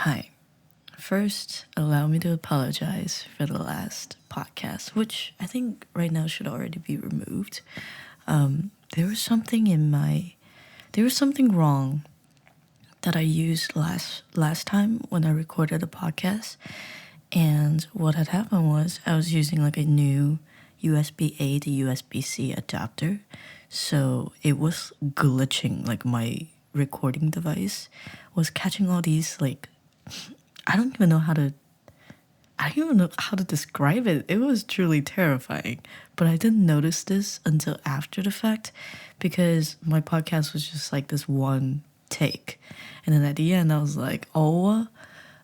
Hi. First, allow me to apologize for the last podcast, which I think right now should already be removed. There was something there was something wrong that I used last time when I recorded a podcast, and what had happened was I was using like a new USB-A to USB-C adapter, so it was glitching. Like my recording device was catching all these like I don't even know how to I don't even know how to describe it. It was truly terrifying. But I didn't notice this until after the fact because my podcast was just like this one take. And then at the end, I was like, oh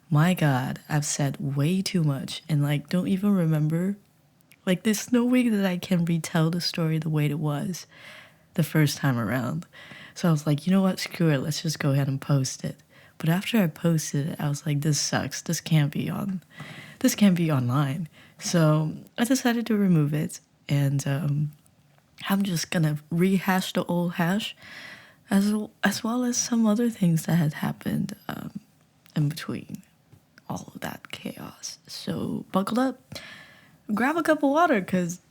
my God, I've said way too much and like don't even remember. Like, there's no way that I can retell the story the way it was the first time around. So I was like, you know what? Screw it. Let's just go ahead and post it. But after I posted it, I was like, this sucks. This can't be online. So I decided to remove it, and I'm just gonna rehash the old hash, as well as some other things that had happened in between all of that chaos. So buckle up, grab a cup of water, cause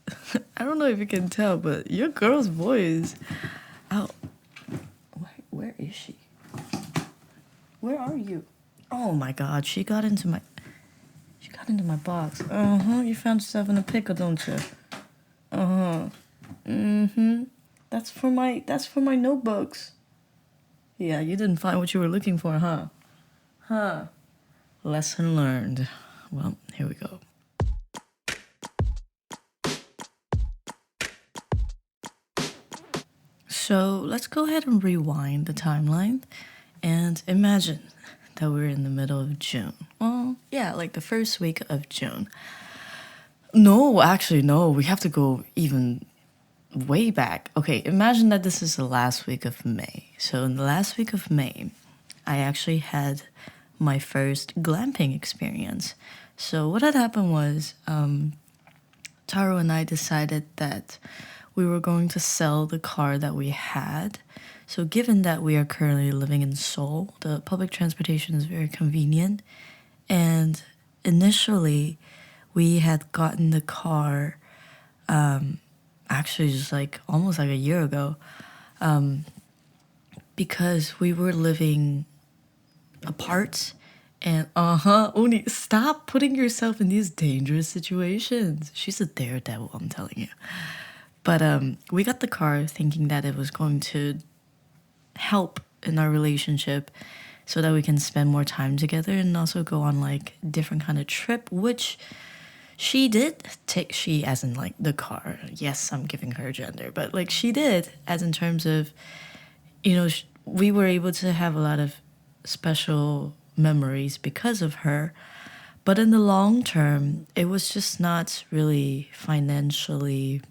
I don't know if you can tell, but your girl's voice. Oh, where is she? Where are you? Oh my God, she got into my box. You found yourself in a pickle, don't you? That's for my notebooks. Yeah, you didn't find what you were looking for, huh? Lesson learned. Well, here we go. So let's go ahead and rewind the timeline and imagine that we're in the middle of June. Well, yeah, like the first week of June. No, actually, no. We have to go even way back. Okay, imagine that this is the last week of May. So in the last week of May, I actually had my first glamping experience. So what had happened was Taro and I decided that we were going to sell the car that we had. So given that we are currently living in Seoul, the public transportation is very convenient. And initially, we had gotten the car actually just like almost like a year ago because we were living apart. And Uni, stop putting yourself in these dangerous situations. She's a daredevil, I'm telling you. But we got the car thinking that it was going to help in our relationship so that we can spend more time together and also go on like different kind of trip, which she did take. She as in like the car. Yes, I'm giving her gender, but like she did as in terms of, we were able to have a lot of special memories because of her. But in the long term, it was just not really financially,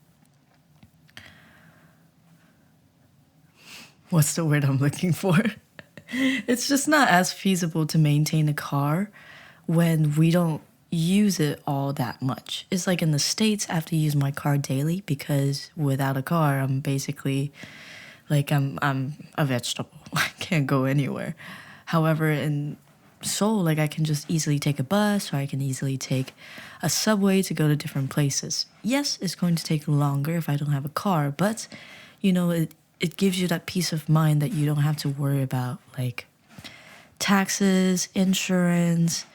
what's the word I'm looking for? It's just not as feasible to maintain a car when we don't use it all that much. It's like in the States, I have to use my car daily because without a car, I'm basically like I'm a vegetable. I can't go anywhere. However, in Seoul, like I can just easily take a bus or I can easily take a subway to go to different places. Yes, it's going to take longer if I don't have a car, but it gives you that peace of mind that you don't have to worry about like taxes, insurance,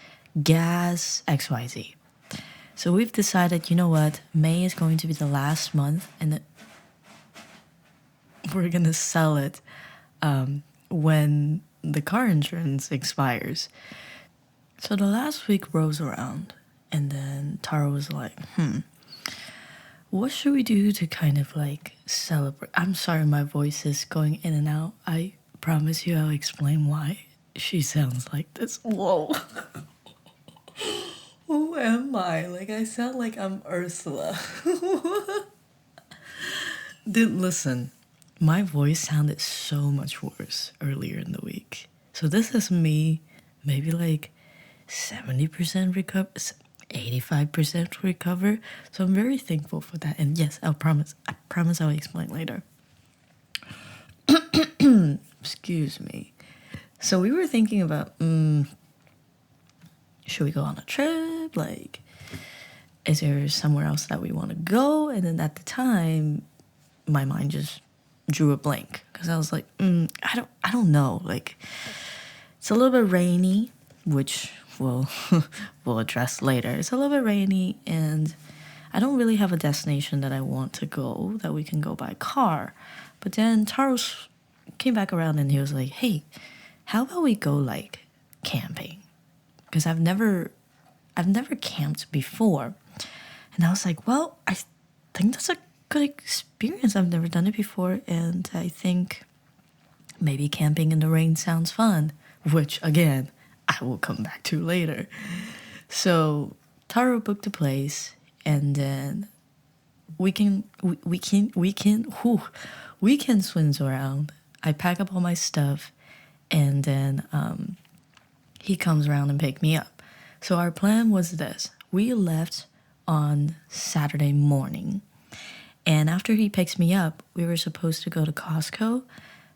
gas, XYZ. So we've decided, you know what, May is going to be the last month and we're going to sell it when the car insurance expires. So the last week rolls around and then Tara was like, what should we do to kind of like celebrate? I'm sorry, my voice is going in and out. I promise you I'll explain why she sounds like this. Whoa. Who am I? Like, I sound like I'm Ursula. Dude, listen. My voice sounded so much worse earlier in the week. So this is me, maybe like 70% recover, 85% recover. So I'm very thankful for that. And yes, I promise I'll explain later. Excuse me. So we were thinking about should we go on a trip? Like, is there somewhere else that we want to go? And then at the time, my mind just drew a blank because I was like, I don't know. Like, it's a little bit rainy, which we'll address later. It's a little bit rainy, and I don't really have a destination that I want to go that we can go by car. But then Taro came back around and he was like, hey, how about we go like camping? Because I've never camped before. And I was like, well, I think that's a good experience. I've never done it before, and I think maybe camping in the rain sounds fun, which again, I will come back to later. So Taro booked a place, and then weekend swings around. I pack up all my stuff, and then he comes around and pick me up. So our plan was this. We left on Saturday morning, and after he picks me up, we were supposed to go to Costco,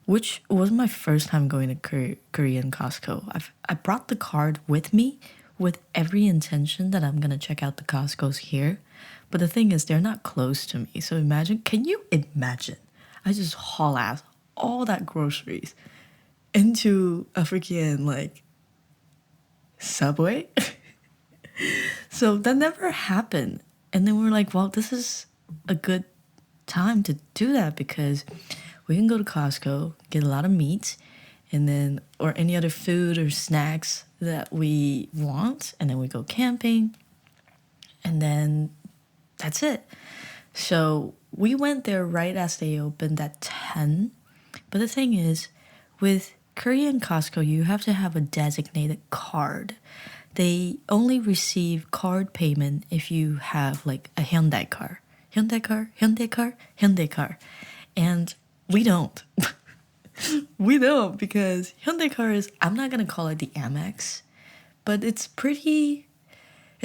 which was my first time going to Korean Costco. I brought the card with me with every intention that I'm gonna check out the Costco's here. But the thing is, they're not close to me. So can you imagine? I just haul ass all that groceries into a freaking like Subway. So that never happened. And then we're like, well, this is a good time to do that because we can go to Costco, get a lot of meat, and then, or any other food or snacks that we want, and then we go camping, and then that's it. So we went there right as they opened at 10. But the thing is, with Korean Costco, you have to have a designated card. They only receive card payment if you have like a Hyundai car. Hyundai car. And we don't. We don't, because Hyundai car is, I'm not going to call it the Amex, but it's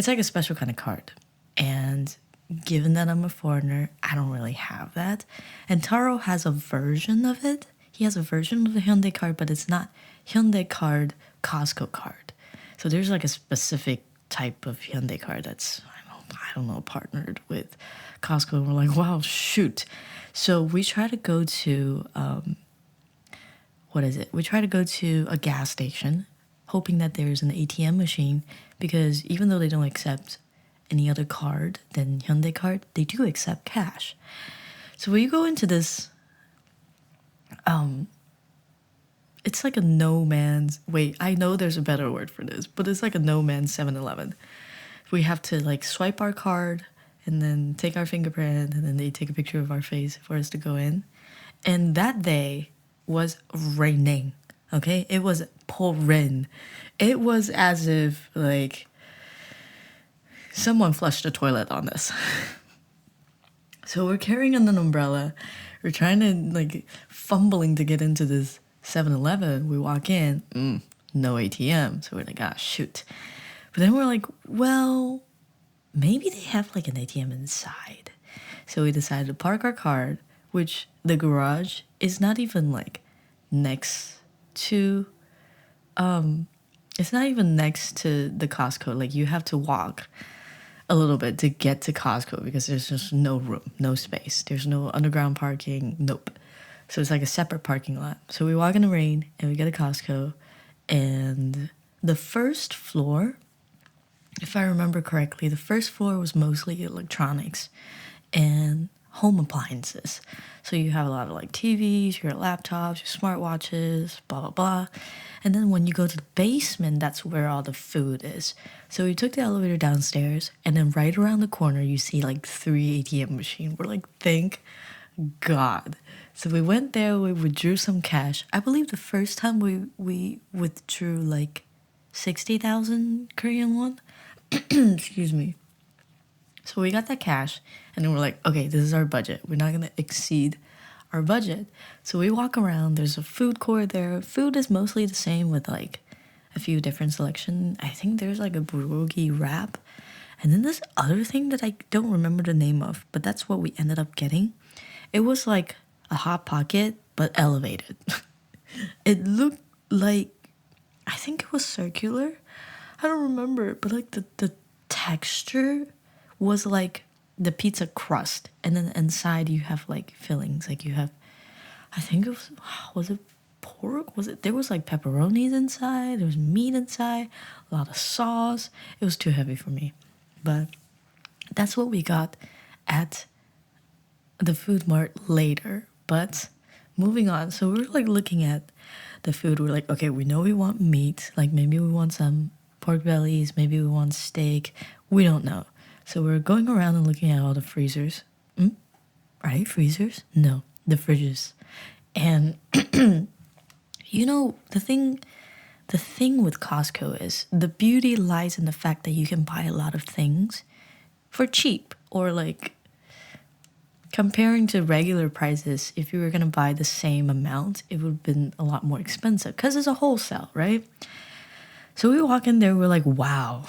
like a special kind of card. And given that I'm a foreigner, I don't really have that. And Taro has a version of it. He has a version of the Hyundai card, but it's not Hyundai card, Costco card. So there's like a specific type of Hyundai card that's, I don't know, partnered with Costco. And we're like, wow, shoot. So we try to go to, We try to go to a gas station, hoping that there's an ATM machine, because even though they don't accept any other card than Hyundai card, they do accept cash. So we go into this, it's like a no man's, wait, I know there's a better word for this, but it's like a no man's 7-Eleven. We have to like swipe our card and then take our fingerprint, and then they take a picture of our face for us to go in. And that day was raining, okay? It was pouring. It was as if like someone flushed a toilet on us. So we're carrying an umbrella. We're trying to like fumbling to get into this 7-Eleven. We walk in, no ATM. So we're like, ah, shoot. But then we're like, well, maybe they have like an ATM inside. So we decided to park our card, which the garage is not even like next to, it's not even next to the Costco. Like you have to walk a little bit to get to Costco because there's just no room, no space. There's no underground parking, nope. So it's like a separate parking lot. So we walk in the rain and we get to Costco, and the first floor, if I remember correctly, the first floor was mostly electronics and home appliances. So you have a lot of like TVs, your laptops, your smartwatches, blah, blah, blah. And then when you go to the basement, that's where all the food is. So we took the elevator downstairs, and then right around the corner, you see like 3 ATM machines. We're like, thank God. So we went there, we withdrew some cash. I believe the first time we withdrew like 60,000 Korean won. Excuse me. So we got that cash, and then we're like, okay, this is our budget. We're not going to exceed our budget. So we walk around. There's a food court there. Food is mostly the same with like a few different selection. I think there's like a bulgogi wrap. And then this other thing that I don't remember the name of, but that's what we ended up getting. It was like a Hot Pocket, but elevated. It looked like, I think it was circular. I don't remember, but like the texture was like the pizza crust, and then inside you have like fillings. Like you have, I think it was it pork? Was it? There was like pepperonis inside. There was meat inside. A lot of sauce. It was too heavy for me, but that's what we got at the food mart later. But moving on, so we're like looking at the food. We're like, okay, we know we want meat. Like maybe we want some pork bellies. Maybe we want steak. We don't know. So we're going around and looking at all the freezers. Right? Freezers? No, the fridges. And you know, the thing with Costco is the beauty lies in the fact that you can buy a lot of things for cheap, or like comparing to regular prices, if you were going to buy the same amount, it would have been a lot more expensive because it's a wholesale, right? So we walk in there, we're like, wow,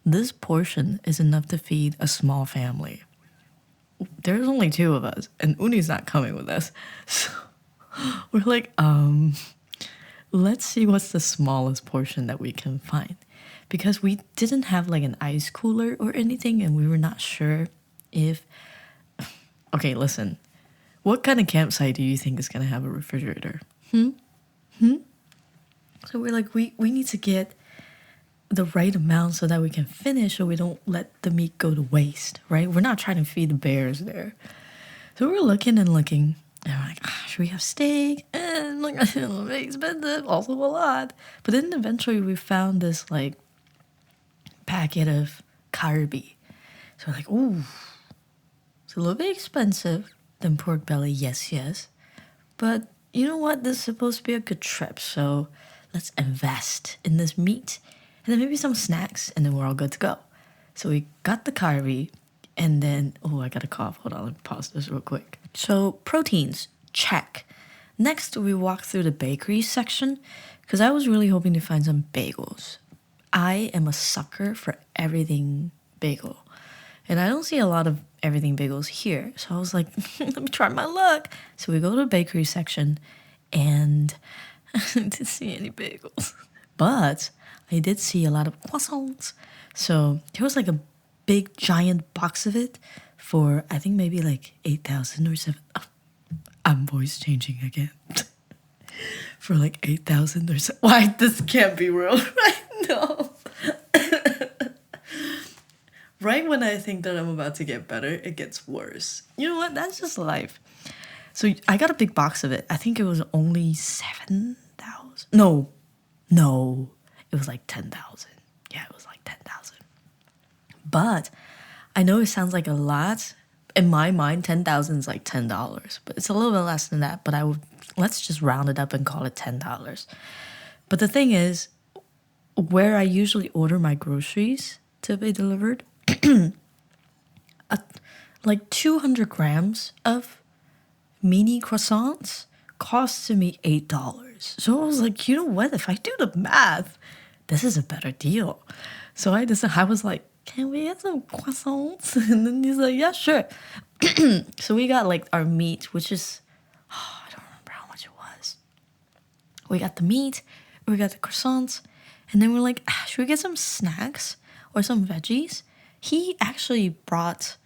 this portion is enough to feed a small family. There's only 2 of us, and Uni's not coming with us. So we're like, let's see what's the smallest portion that we can find. Because we didn't have like an ice cooler or anything, and we were not sure if... Okay, listen. What kind of campsite do you think is going to have a refrigerator? So we're like, we need to get the right amount so that we can finish, so we don't let the meat go to waste, right? We're not trying to feed the bears there. So we're looking and looking, and we're like, should we have steak? And like, a little bit expensive, also a lot. But then eventually we found this like packet of kalbi. So we're like, ooh, it's a little bit expensive than pork belly, yes. But you know what? This is supposed to be a good trip, so let's invest in this meat. And then maybe some snacks, and then we're all good to go. So we got the kalbi, and then... Oh, I got a cough. Hold on, let me pause this real quick. So proteins, check. Next, we walked through the bakery section, because I was really hoping to find some bagels. I am a sucker for everything bagel. And I don't see a lot of everything bagels here. So I was like, let me try my luck. So we go to the bakery section, and I didn't see any bagels. But I did see a lot of croissants. So there was like a big giant box of it for, I think maybe like 8,000 or 7. Oh, I'm voice changing again. For like 8,000 or so. Why? This can't be real, right? No. Right when I think that I'm about to get better, it gets worse. You know what? That's just life. So I got a big box of it. I think it was only 7,000. No. It was like 10,000. Yeah, it was like 10,000. But I know it sounds like a lot. In my mind, 10,000 is like $10. But it's a little bit less than that. But let's just round it up and call it $10. But the thing is, where I usually order my groceries to be delivered, like 200 grams of mini croissants costs me $8. So I was like, you know what? If I do the math, this is a better deal. So I was like, can we get some croissants? And then he's like, yeah, sure. So we got like our meat, which is, I don't remember how much it was. We got the meat, we got the croissants, and then we're like, should we get some snacks or some veggies? He actually brought,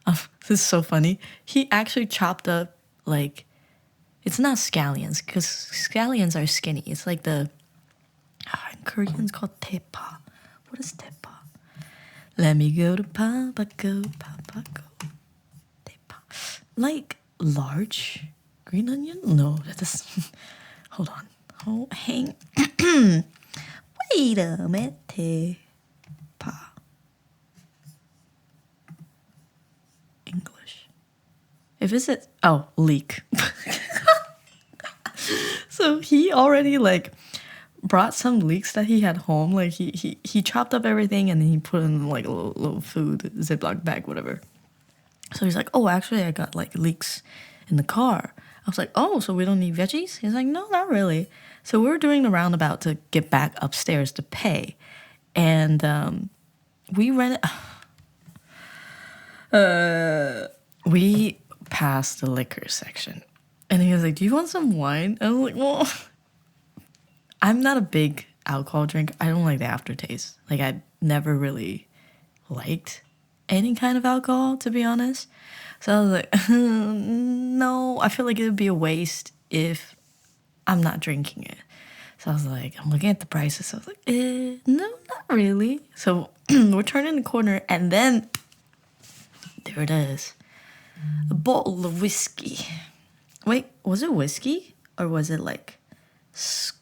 this is so funny, he actually chopped up like, it's not scallions, because scallions are skinny. It's like in Korean it's called tepa. What is tepa? Let me go to Papa go, tepa. Like large green onion? No, that is, hold on. Hang. Wait a minute. Tepa. English. If it's leek. So he already like brought some leeks that he had home. Like he chopped up everything and then he put in like a little food Ziploc bag, whatever. So he's like, oh, actually I got like leeks in the car. I was like, oh, so we don't need veggies? He's like, no, not really. So we're doing the roundabout to get back upstairs to pay. And we passed the liquor section. And he was like, do you want some wine? I was like, well, I'm not a big alcohol drink. I don't like the aftertaste. Like, I never really liked any kind of alcohol, to be honest. So I was like, no, I feel like it would be a waste if I'm not drinking it. So I was like, I'm looking at the prices. So I was like, no, not really. So we're turning the corner, and then there it is. A bottle of whiskey. Wait, was it whiskey? Or was it like scotch?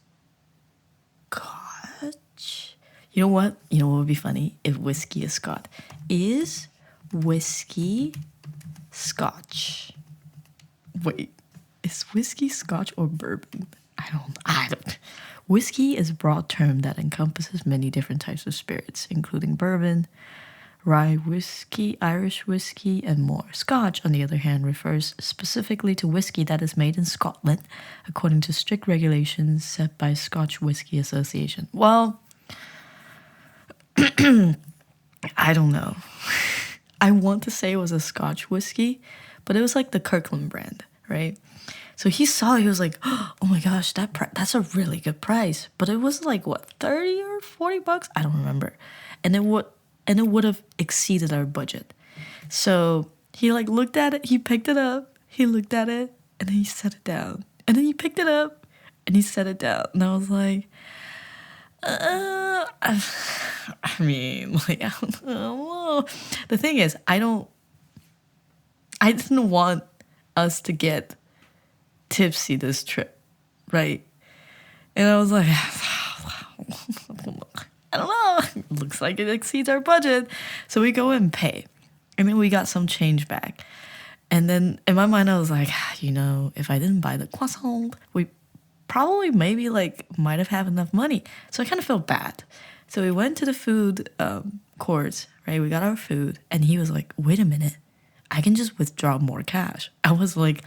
You know what? You know what would be funny? If whiskey is scotch. Is whiskey scotch? Wait, is whiskey scotch or bourbon? I don't. Whiskey is a broad term that encompasses many different types of spirits, including bourbon, rye whiskey, Irish whiskey, and more. Scotch, on the other hand, refers specifically to whiskey that is made in Scotland, according to strict regulations set by Scotch Whisky Association. Well, I don't know. I want to say it was a Scotch whiskey, but it was like the Kirkland brand, right? So he saw it, he was like, oh my gosh, that's a really good price. But it was like, what, 30 or 40 bucks? I don't remember. And it would have exceeded our budget. So he like looked at it, he picked it up, he looked at it, and then he set it down. And then he picked it up, and he set it down. And I was like, I mean, like, I don't know. The thing is, I didn't want us to get tipsy this trip, right? And I was like, I don't know. Looks like it exceeds our budget. So we go and pay. And then we got some change back. And then in my mind, I was like, if I didn't buy the croissant, we probably maybe like might have had enough money. So I kind of felt bad. So we went to the food court, right? We got our food. And he was like, wait a minute. I can just withdraw more cash. I was like,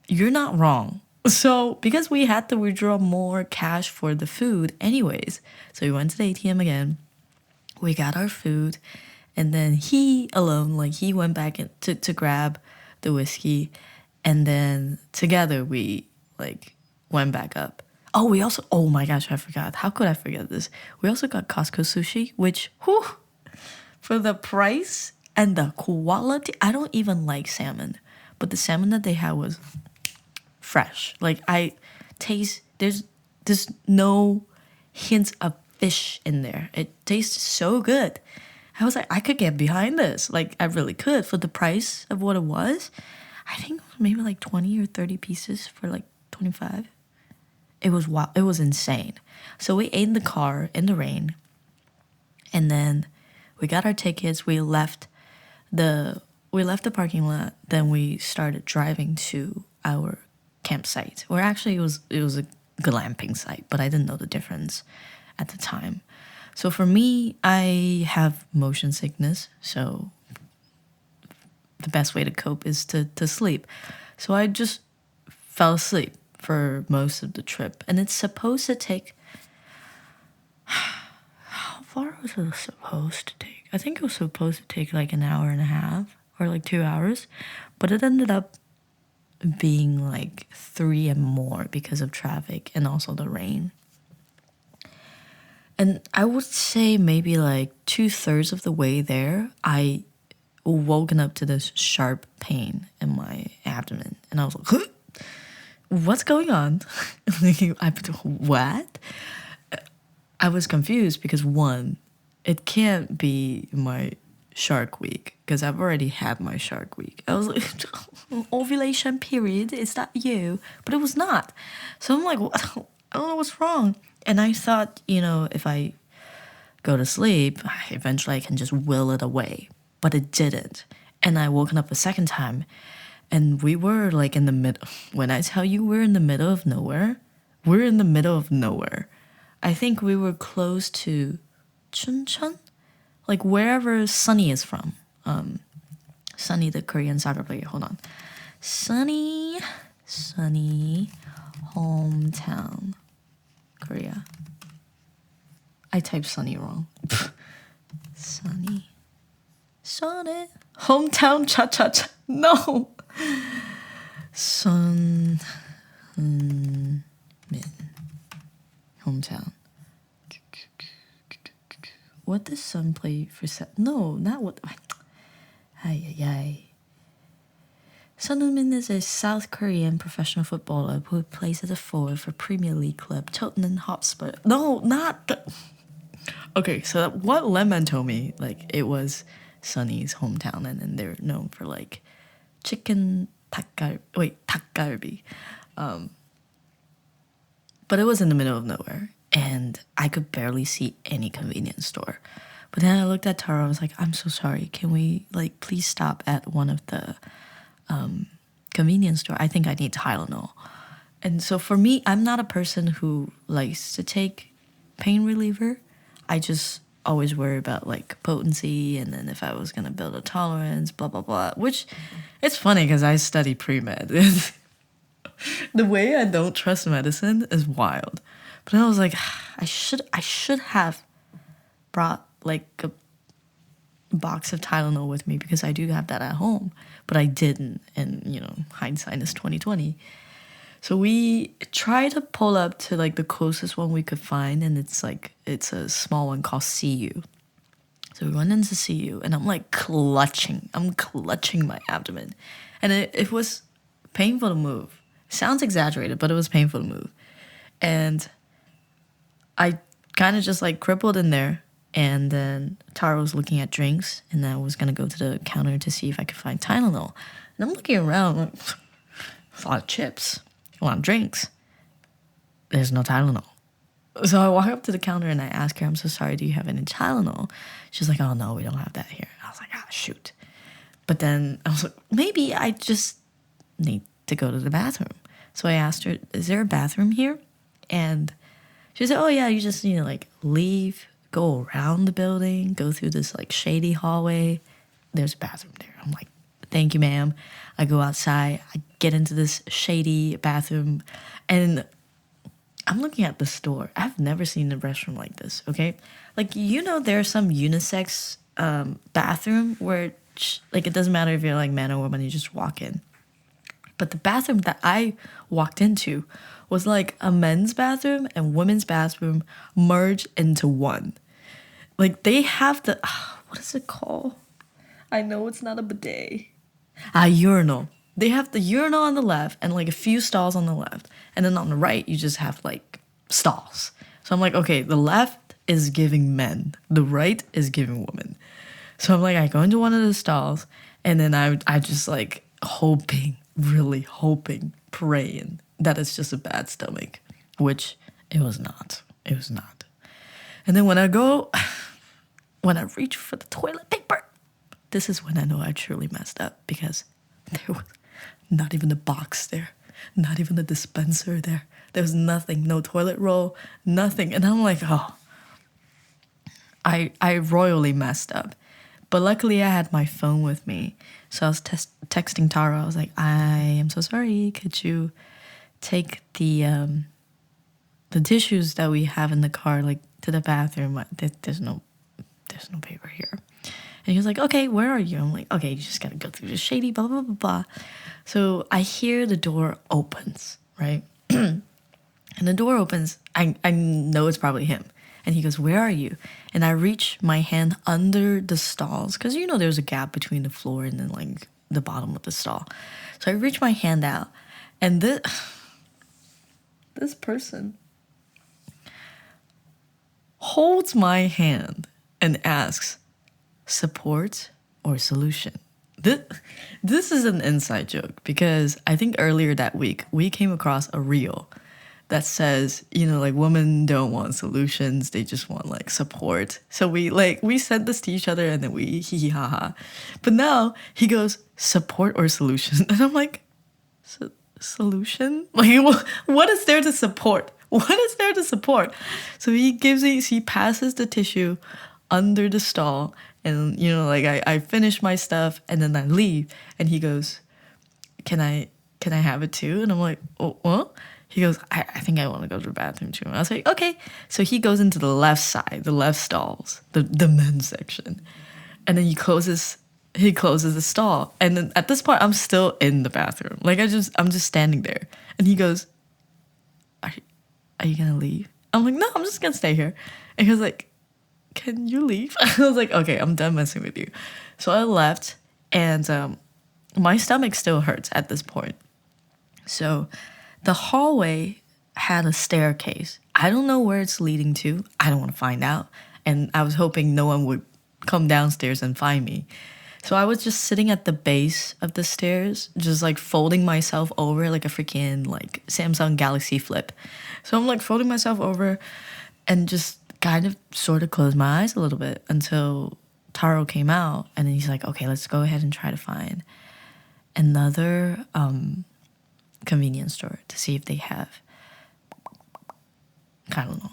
you're not wrong. So because we had to withdraw more cash for the food anyways, so we went to the ATM again, we got our food, and then he alone, like he went back to grab the whiskey, and then together we like went back up. Oh, oh my gosh, I forgot. How could I forget this? We also got Costco sushi, which, for the price and the quality, I don't even like salmon, but the salmon that they had was fresh. Like there's no hints of fish in there. It tastes so good. I was like, I could get behind this. Like I really could for the price of what it was. I think maybe like 20 or 30 pieces for like 25. It was wild. It was insane. So we ate in the car in the rain, and then we got our tickets. We left the parking lot. Then we started driving to our campsite, or actually it was a glamping site, but I didn't know the difference at the time. So for me, I have motion sickness, so the best way to cope is to sleep. So I just fell asleep for most of the trip, and it's supposed to take, how far was it supposed to take? I think it was supposed to take like an hour and a half or like 2 hours, but it ended up being like 3 and more because of traffic and also the rain. And I would say maybe like 2/3 of the way there, I woken up to this sharp pain in my abdomen, and I was like, huh? What's going on? What? I was confused because one, it can't be my Shark Week, because I've already had my Shark Week. I was like, ovulation period, is that you? But it was not. So I'm like, I don't know what's wrong. And I thought, if I go to sleep, eventually I can just will it away. But it didn't. And I woken up a second time, and we were like in the middle. When I tell you we're in the middle of nowhere, we're in the middle of nowhere. I think we were close to Chuncheon, like wherever Sunny is from. Sunny, the Korean soccer player. Hold on. Sunny, hometown, Korea. I typed Sunny wrong. Sunny, hometown cha-cha-cha. No. Min. hometown? What does Sun play for? No, not what. Ay, ay, ay. Son Heung-min is a South Korean professional footballer who plays as a forward for Premier League club Tottenham Hotspur. No, not the... Okay, so what Lemon told me, like, it was Sunny's hometown, and then they're known for, like, chicken 닭갈bi. But it was in the middle of nowhere, and I could barely see any convenience store. But then I looked at Tara, I was like, I'm so sorry, can we, like, please stop at one of the convenience store? I think I need Tylenol. And so for me, I'm not a person who likes to take pain reliever. I just always worry about like potency, and then if I was gonna build a tolerance, blah blah blah. Which it's funny because I study pre-med. The way I don't trust medicine is wild. But I was like, I should have brought like a box of Tylenol with me because I do have that at home, but I didn't. And you know, hindsight is 2020. So we tried to pull up to like the closest one we could find, and it's a small one called CU. So we went into CU, and I'm like clutching my abdomen, and it was painful to move. Sounds exaggerated, but it was painful to move, and I kind of just like crippled in there. And then Tara was looking at drinks, and then I was gonna go to the counter to see if I could find Tylenol. And I'm looking around, like, a lot of chips, a lot of drinks. There's no Tylenol. So I walk up to the counter and I ask her, I'm so sorry, do you have any Tylenol? She's like, oh no, we don't have that here. I was like, shoot. But then I was like, maybe I just need to go to the bathroom. So I asked her, is there a bathroom here? And she said, oh yeah, you just need to like leave, go around the building, go through this like shady hallway. There's a bathroom there. I'm like, thank you, ma'am. I go outside, I get into this shady bathroom, and I'm looking at the store. I've never seen a restroom like this, okay? Like, you know, there's some unisex bathroom where, like, it doesn't matter if you're, like, man or woman, you just walk in. But the bathroom that I walked into was, like, a men's bathroom and women's bathroom merged into one. Like, they have the... what is it called? I know it's not a bidet. Urinal. They have the urinal on the left and like a few stalls on the left. And then on the right, you just have like stalls. So I'm like, okay, the left is giving men. The right is giving women. So I'm like, I go into one of the stalls, and then I just like really hoping, praying that it's just a bad stomach, which it was not. It was not. And then when I reach for the toilet paper, this is when I know I truly messed up, because there was not even a box there, not even a dispenser there. There was nothing, no toilet roll, nothing. And I'm like, oh, I royally messed up. But luckily I had my phone with me. So I was texting Tara. I was like, I am so sorry. Could you take the tissues that we have in the car, like, to the bathroom? There's no paper here. And he was like, okay, where are you? I'm like, okay, you just gotta go through the shady, blah, blah, blah, blah. So I hear the door opens, right? And the door opens. I know it's probably him. And he goes, where are you? And I reach my hand under the stalls, because, you know, there's a gap between the floor and then, like, the bottom of the stall. So I reach my hand out, and this person holds my hand and asks, support or solution? This is an inside joke, because I think earlier that week we came across a reel that says, you know, like, women don't want solutions, they just want like support. So we sent this to each other, and then we hee ha ha. But now he goes, support or solution? And I'm like, solution? Like, what is there to support? What is there to support? So he passes the tissue under the stall, and, you know, like, I finish my stuff, and then I leave, and he goes, can I have it too? And I'm like, oh, what? He goes, I think I want to go to the bathroom too. And I was like, okay. So he goes into the left side, the left stalls, the men's section, and then he closes the stall. And then at this point, I'm still in the bathroom. Like, I'm just standing there, and he goes, are you gonna leave? I'm like, no, I'm just gonna stay here. And he was like, can you leave? I was like, okay, I'm done messing with you. So I left, and my stomach still hurts at this point. So the hallway had a staircase. I don't know where it's leading to. I don't want to find out. And I was hoping no one would come downstairs and find me. So I was just sitting at the base of the stairs, just like folding myself over like a freaking like Samsung Galaxy Flip. So I'm like folding myself over and just kind of sort of closed my eyes a little bit until Taro came out, and then he's like, okay, let's go ahead and try to find another convenience store to see if they have, I don't know.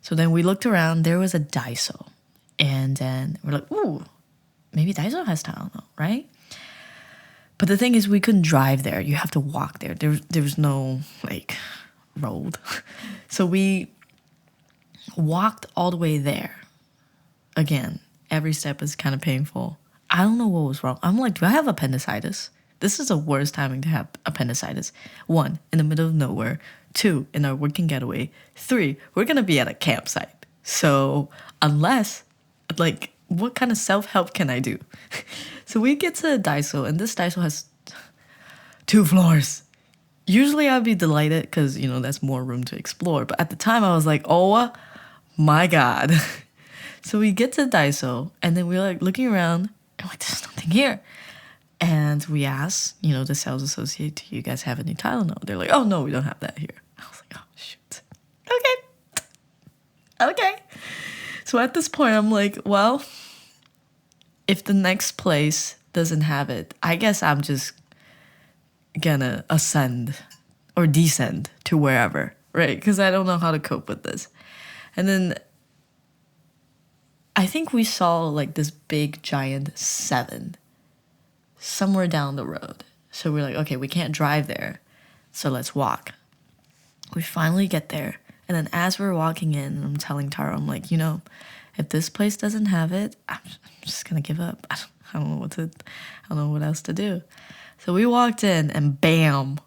So then we looked around, there was a Daiso, and then we're like, ooh, maybe Daiso has Tylenol, right? But the thing is, we couldn't drive there. You have to walk there. There was no like road. So we walked all the way there. Again, every step is kind of painful. I don't know what was wrong. I'm like, do I have appendicitis? This is the worst timing to have appendicitis. 1, in the middle of nowhere. 2, in our working getaway. 3, we're gonna be at a campsite. So unless, like, what kind of self-help can I do? So we get to a Daiso, and this Daiso has 2 floors. Usually I'd be delighted because, you know, that's more room to explore. But at the time I was like, oh my God. So we get to Daiso, and then we're like looking around, and like, there's nothing here. And we asked, you know, the sales associate, do you guys have any Tylenol? They're like, oh no, we don't have that here. I was like, oh shoot. Okay. So at this point, I'm like, well, if the next place doesn't have it, I guess I'm just gonna ascend or descend to wherever, right? Because I don't know how to cope with this. And then I think we saw like this big giant 7 somewhere down the road. So we're like, okay, we can't drive there, so let's walk. We finally get there, and then as we're walking in, I'm telling Taro, I'm like, you know, if this place doesn't have it, I'm just gonna give up. I don't know what else to do. So we walked in, and bam,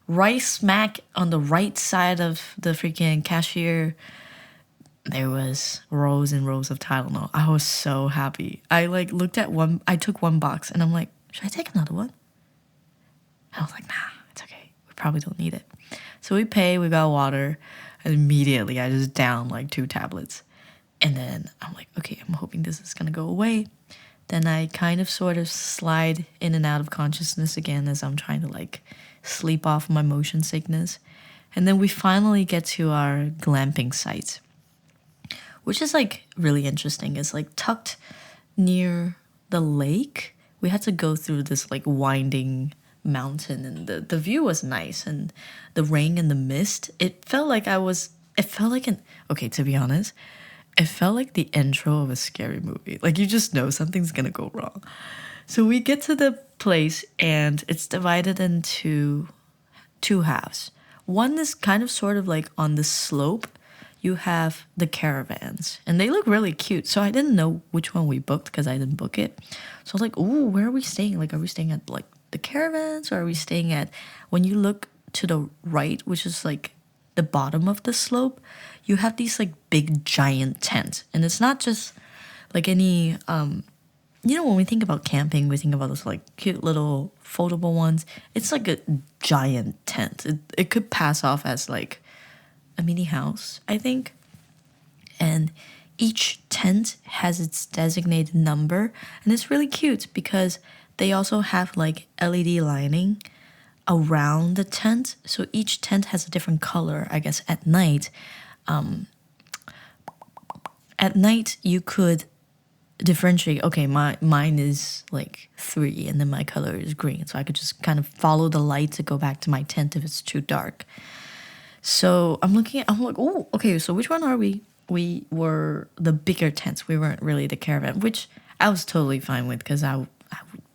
right smack on the right side of the freaking cashier, there was rows and rows of Tylenol. I was so happy. I like looked at one, I took one box, and I'm like, should I take another one? And I was like, nah, it's okay. We probably don't need it. So we pay, we got water, and immediately I just downed like 2 tablets. And then I'm like, okay, I'm hoping this is gonna go away. Then I kind of sort of slide in and out of consciousness again as I'm trying to like sleep off my motion sickness. And then we finally get to our glamping site, which is like really interesting. It's like tucked near the lake. We had to go through this like winding mountain, and the view was nice, and the rain and the mist, it felt like okay, to be honest, it felt like the intro of a scary movie. Like you just know something's gonna go wrong. So we get to the place, and it's divided into 2 halves. One is kind of sort of like on the slope. You have the caravans, and they look really cute. So I didn't know which one we booked because I didn't book it. So I was like, ooh, where are we staying? Like, are we staying at like the caravans, or are we staying at, when you look to the right, which is like the bottom of the slope, you have these like big giant tents. And it's not just like any, you know, when we think about camping, we think about those like cute little foldable ones. It's like a giant tent. It could pass off as like a mini house, I think. And each tent has its designated number, and it's really cute because they also have like LED lining around the tent. So each tent has a different color, I guess, at night. At night, you could differentiate, okay, mine is like 3, and then my color is green. So I could just kind of follow the light to go back to my tent if it's too dark. So I'm like, oh, okay, so which one are we? We were the bigger tents. We weren't really the caravan, which I was totally fine with because I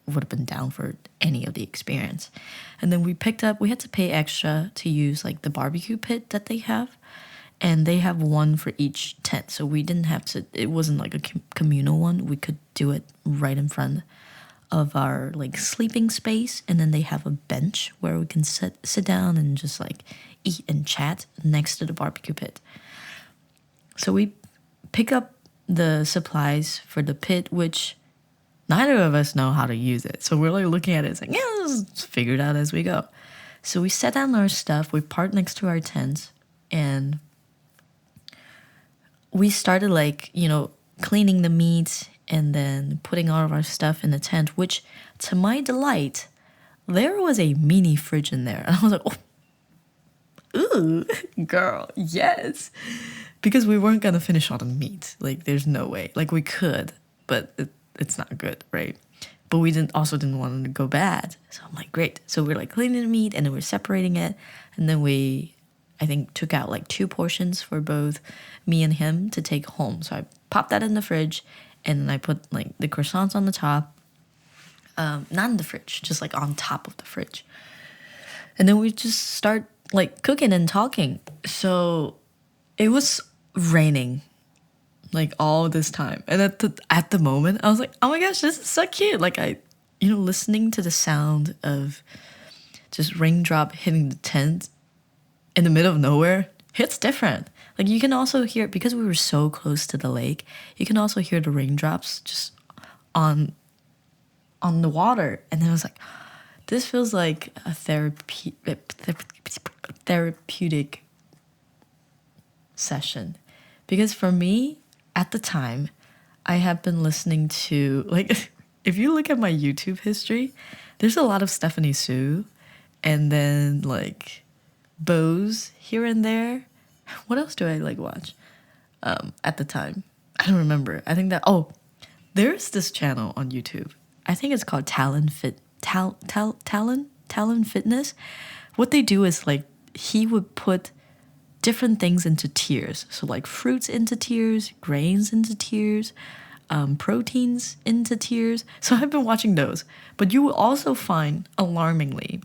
would have been down for any of the experience. And then we had to pay extra to use like the barbecue pit that they have. And they have one for each tent. So we didn't have to, it wasn't like a communal one. We could do it right in front of our like sleeping space. And then they have a bench where we can sit down and just like eat and chat next to the barbecue pit. So we pick up the supplies for the pit, which neither of us know how to use it. So we're like looking at it, it's like, yeah, let's figure it out as we go. So we set down our stuff, we parked next to our tent, and we started like, cleaning the meat and then putting all of our stuff in the tent, which to my delight, there was a mini fridge in there. And I was like, oh, ooh, girl, yes. Because we weren't going to finish all the meat. Like, there's no way. Like, we could, but it's not good, right? But we also didn't want it to go bad. So I'm like, great. So we're like cleaning the meat and then we're separating it. And then I think, took out like 2 portions for both me and him to take home. So I popped that in the fridge and then I put like the croissants on the top. Not in the fridge, just like on top of the fridge. And then we just start like cooking and talking. So it was raining like all this time. And at the moment, I was like, oh my gosh, this is so cute. Like listening to the sound of just raindrop hitting the tent in the middle of nowhere hits different. Like you can also hear, because we were so close to the lake, you can also hear the raindrops just on the water. And then I was like, this feels like a therapeutic session. Because for me, at the time, I have been listening to, like, if you look at my YouTube history, there's a lot of Stephanie Sue and then like Bose here and there. What else do I like watch at the time? I don't remember. I think that, there's this channel on YouTube. I think it's called Talon Fitness. What they do is like he would put different things into tiers. So like fruits into tiers, grains into tiers, proteins into tiers. So I've been watching those. But you will also find, alarmingly,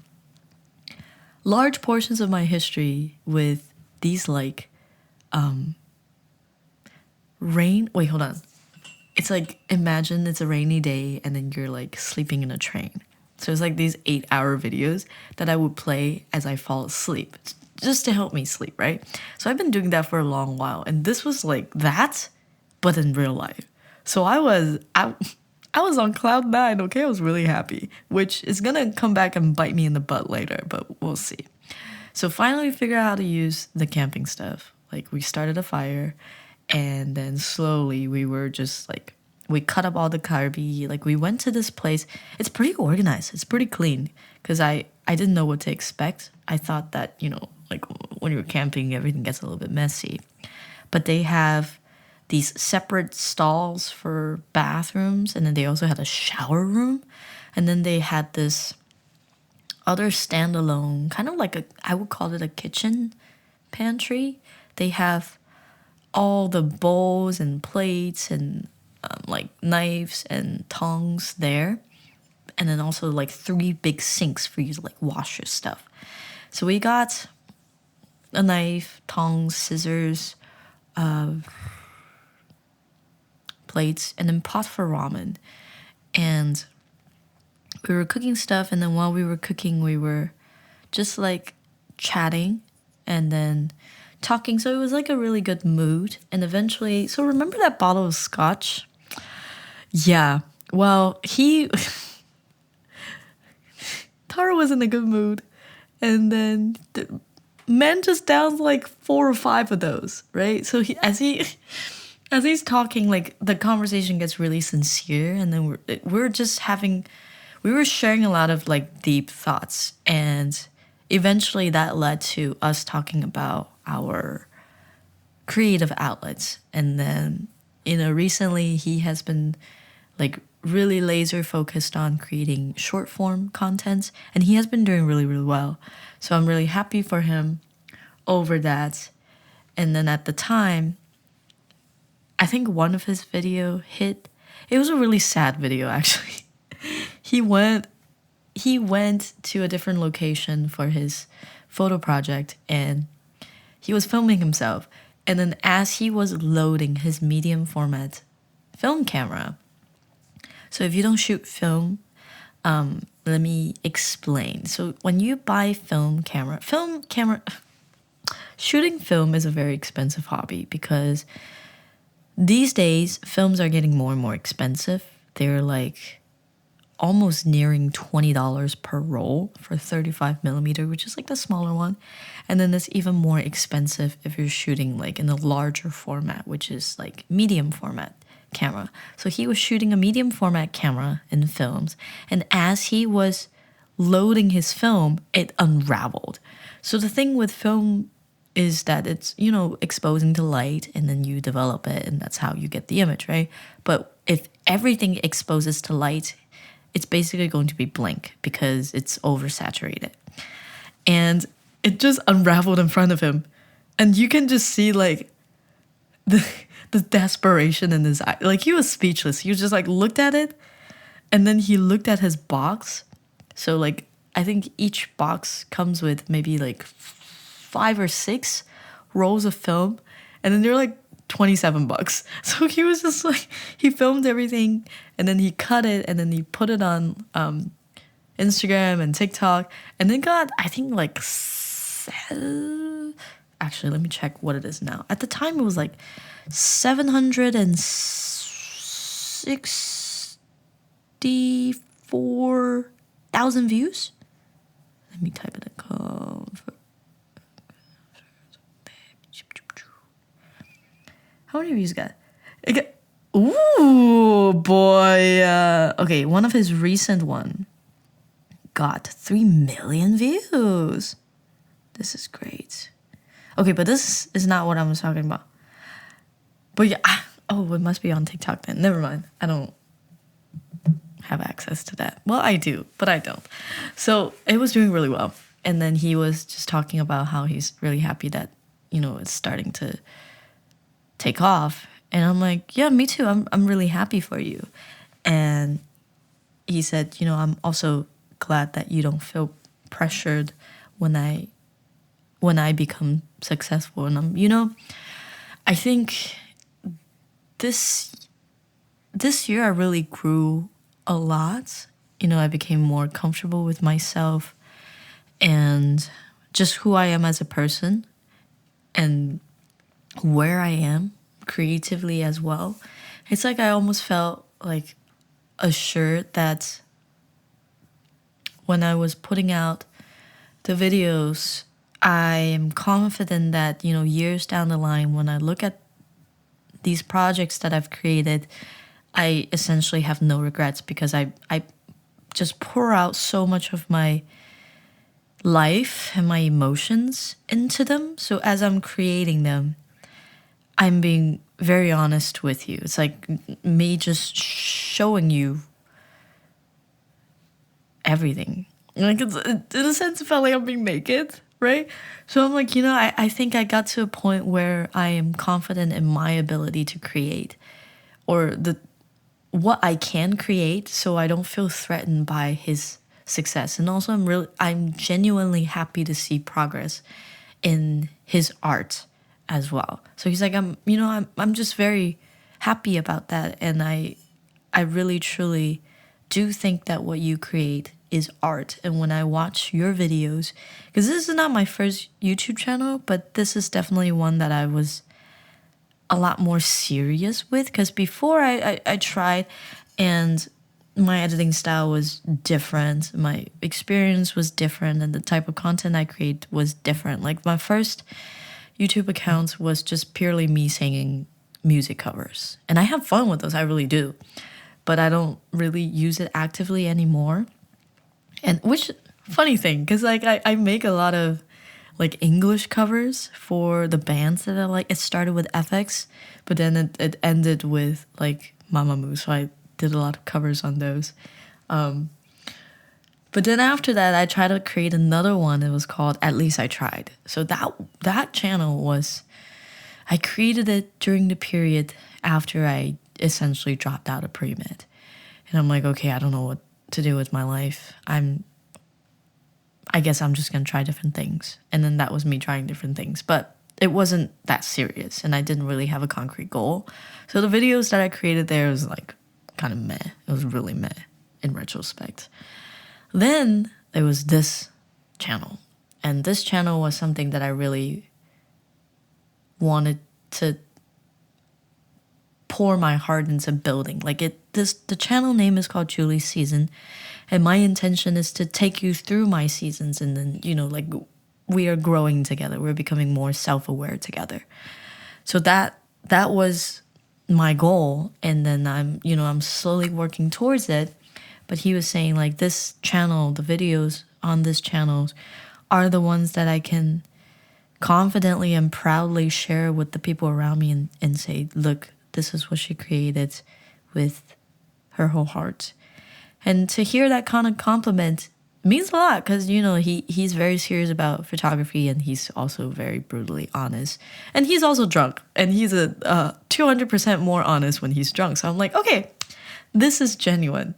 large portions of my history with these like rain. Wait, hold on. It's like, imagine it's a rainy day and then you're like sleeping in a train. So it's like these 8-hour videos that I would play as I fall asleep, just to help me sleep, right? So I've been doing that for a long while. And this was like that, but in real life. So I was on cloud 9, okay? I was really happy, which is gonna come back and bite me in the butt later, but we'll see. So finally we figured out how to use the camping stuff. Like we started a fire and then slowly we were just like, we cut up all the carby. Like we went to this place. It's pretty organized. It's pretty clean because I didn't know what to expect. I thought that, like when you're camping, everything gets a little bit messy. But they have these separate stalls for bathrooms. And then they also had a shower room. And then they had this other standalone, kind of like I would call it a kitchen pantry. They have all the bowls and plates and like knives and tongs there. And then also like 3 big sinks for you to like wash your stuff. So we got a knife, tongs, scissors, plates, and then pot for ramen. And we were cooking stuff, and then while we were cooking, we were just like chatting and then talking. So it was like a really good mood. And eventually, so remember that bottle of scotch? Yeah. Well, Tara was in a good mood. And then the man just downed like 4 or 5 of those, right? So as he's talking, like the conversation gets really sincere, and then we were sharing a lot of like deep thoughts, and eventually that led to us talking about our creative outlets. And then recently he has been like really laser focused on creating short form content, and he has been doing really, really well. So I'm really happy for him over that. And then at the time, I think one of his video hit. It was a really sad video, actually. He went to a different location for his photo project, and he was filming himself. And then as he was loading his medium format film camera, so if you don't shoot film, let me explain. So when you buy film camera, shooting film is a very expensive hobby because these days films are getting more and more expensive. They're like almost nearing $20 per roll for 35 millimeter, which is like the smaller one. And then it's even more expensive if you're shooting like in a larger format, which is like medium format camera. So he was shooting a medium format camera in films, and as he was loading his film, it unraveled. So the thing with film is that it's, you know, exposing to light and then you develop it and that's how you get the image, right? But if everything exposes to light, it's basically going to be blank because it's oversaturated. And it just unraveled in front of him. And you can just see like the desperation in his eye. Like he was speechless. He was just like looked at it, and then he looked at his box. So like I think each box comes with maybe like 5 or 6 rolls of film, and then they're like $27. So he was just like, he filmed everything and then he cut it and then he put it on Instagram and TikTok, and then got, I think like actually let me check what it is now. At the time it was like 764,000 views. Let me type it in. How many views got? Ooh, boy. Okay, one of his recent one got 3 million views. This is great. Okay, but this is not what I was talking about. But yeah, oh, it must be on TikTok then. Never mind. I don't have access to that. Well, I do, but I don't. So it was doing really well. And then he was just talking about how he's really happy that, you know, it's starting to take off. And I'm like, yeah, me too. I'm really happy for you. And he said, you know, I'm also glad that you don't feel pressured when I become successful. And I'm, you know, I think this year I really grew a lot. You know, I became more comfortable with myself and just who I am as a person and where I am creatively as well. It's like I almost felt like assured that when I was putting out the videos, I am confident that, you know, years down the line, when I look at these projects that I've created, I essentially have no regrets because I just pour out so much of my life and my emotions into them. So as I'm creating them, I'm being very honest with you. It's like me just showing you everything. Like it's, in a sense, it felt like I'm being naked, right? So I'm like, you know, I think I got to a point where I am confident in my ability to create, or what I can create, so I don't feel threatened by his success. And also I'm genuinely happy to see progress in his art as well. So he's like, I'm just very happy about that. And I really truly do think that what you create is art. And when I watch your videos, because this is not my first YouTube channel, but this is definitely one that I was a lot more serious with, because before I tried and my editing style was different, my experience was different, and the type of content I create was different. Like my first YouTube accounts was just purely me singing music covers. And I have fun with those, I really do. But I don't really use it actively anymore. And which, funny thing, because like I make a lot of like English covers for the bands that I like. It started with FX, but then it ended with like Mamamoo. So I did a lot of covers on those. But then after that, I tried to create another one. It was called At Least I Tried. So that channel was, I created it during the period after I essentially dropped out of pre-med. And I'm like, okay, I don't know what to do with my life. I guess I'm just gonna try different things. And then that was me trying different things. But it wasn't that serious, and I didn't really have a concrete goal. So the videos that I created there was like kind of meh. It was really meh in retrospect. Then there was this channel. And this channel was something that I really wanted to pour my heart into building. Like the channel name is called Julie's Season, and my intention is to take you through my seasons, and then like we are growing together. We're becoming more self-aware together. So that was my goal, and then I'm slowly working towards it. But he was saying like this channel, the videos on this channel are the ones that I can confidently and proudly share with the people around me and say, look, this is what she created with her whole heart. And to hear that kind of compliment means a lot, because he's very serious about photography, and he's also very brutally honest, and he's also drunk, and he's a 200% more honest when he's drunk. So I'm like, okay, this is genuine.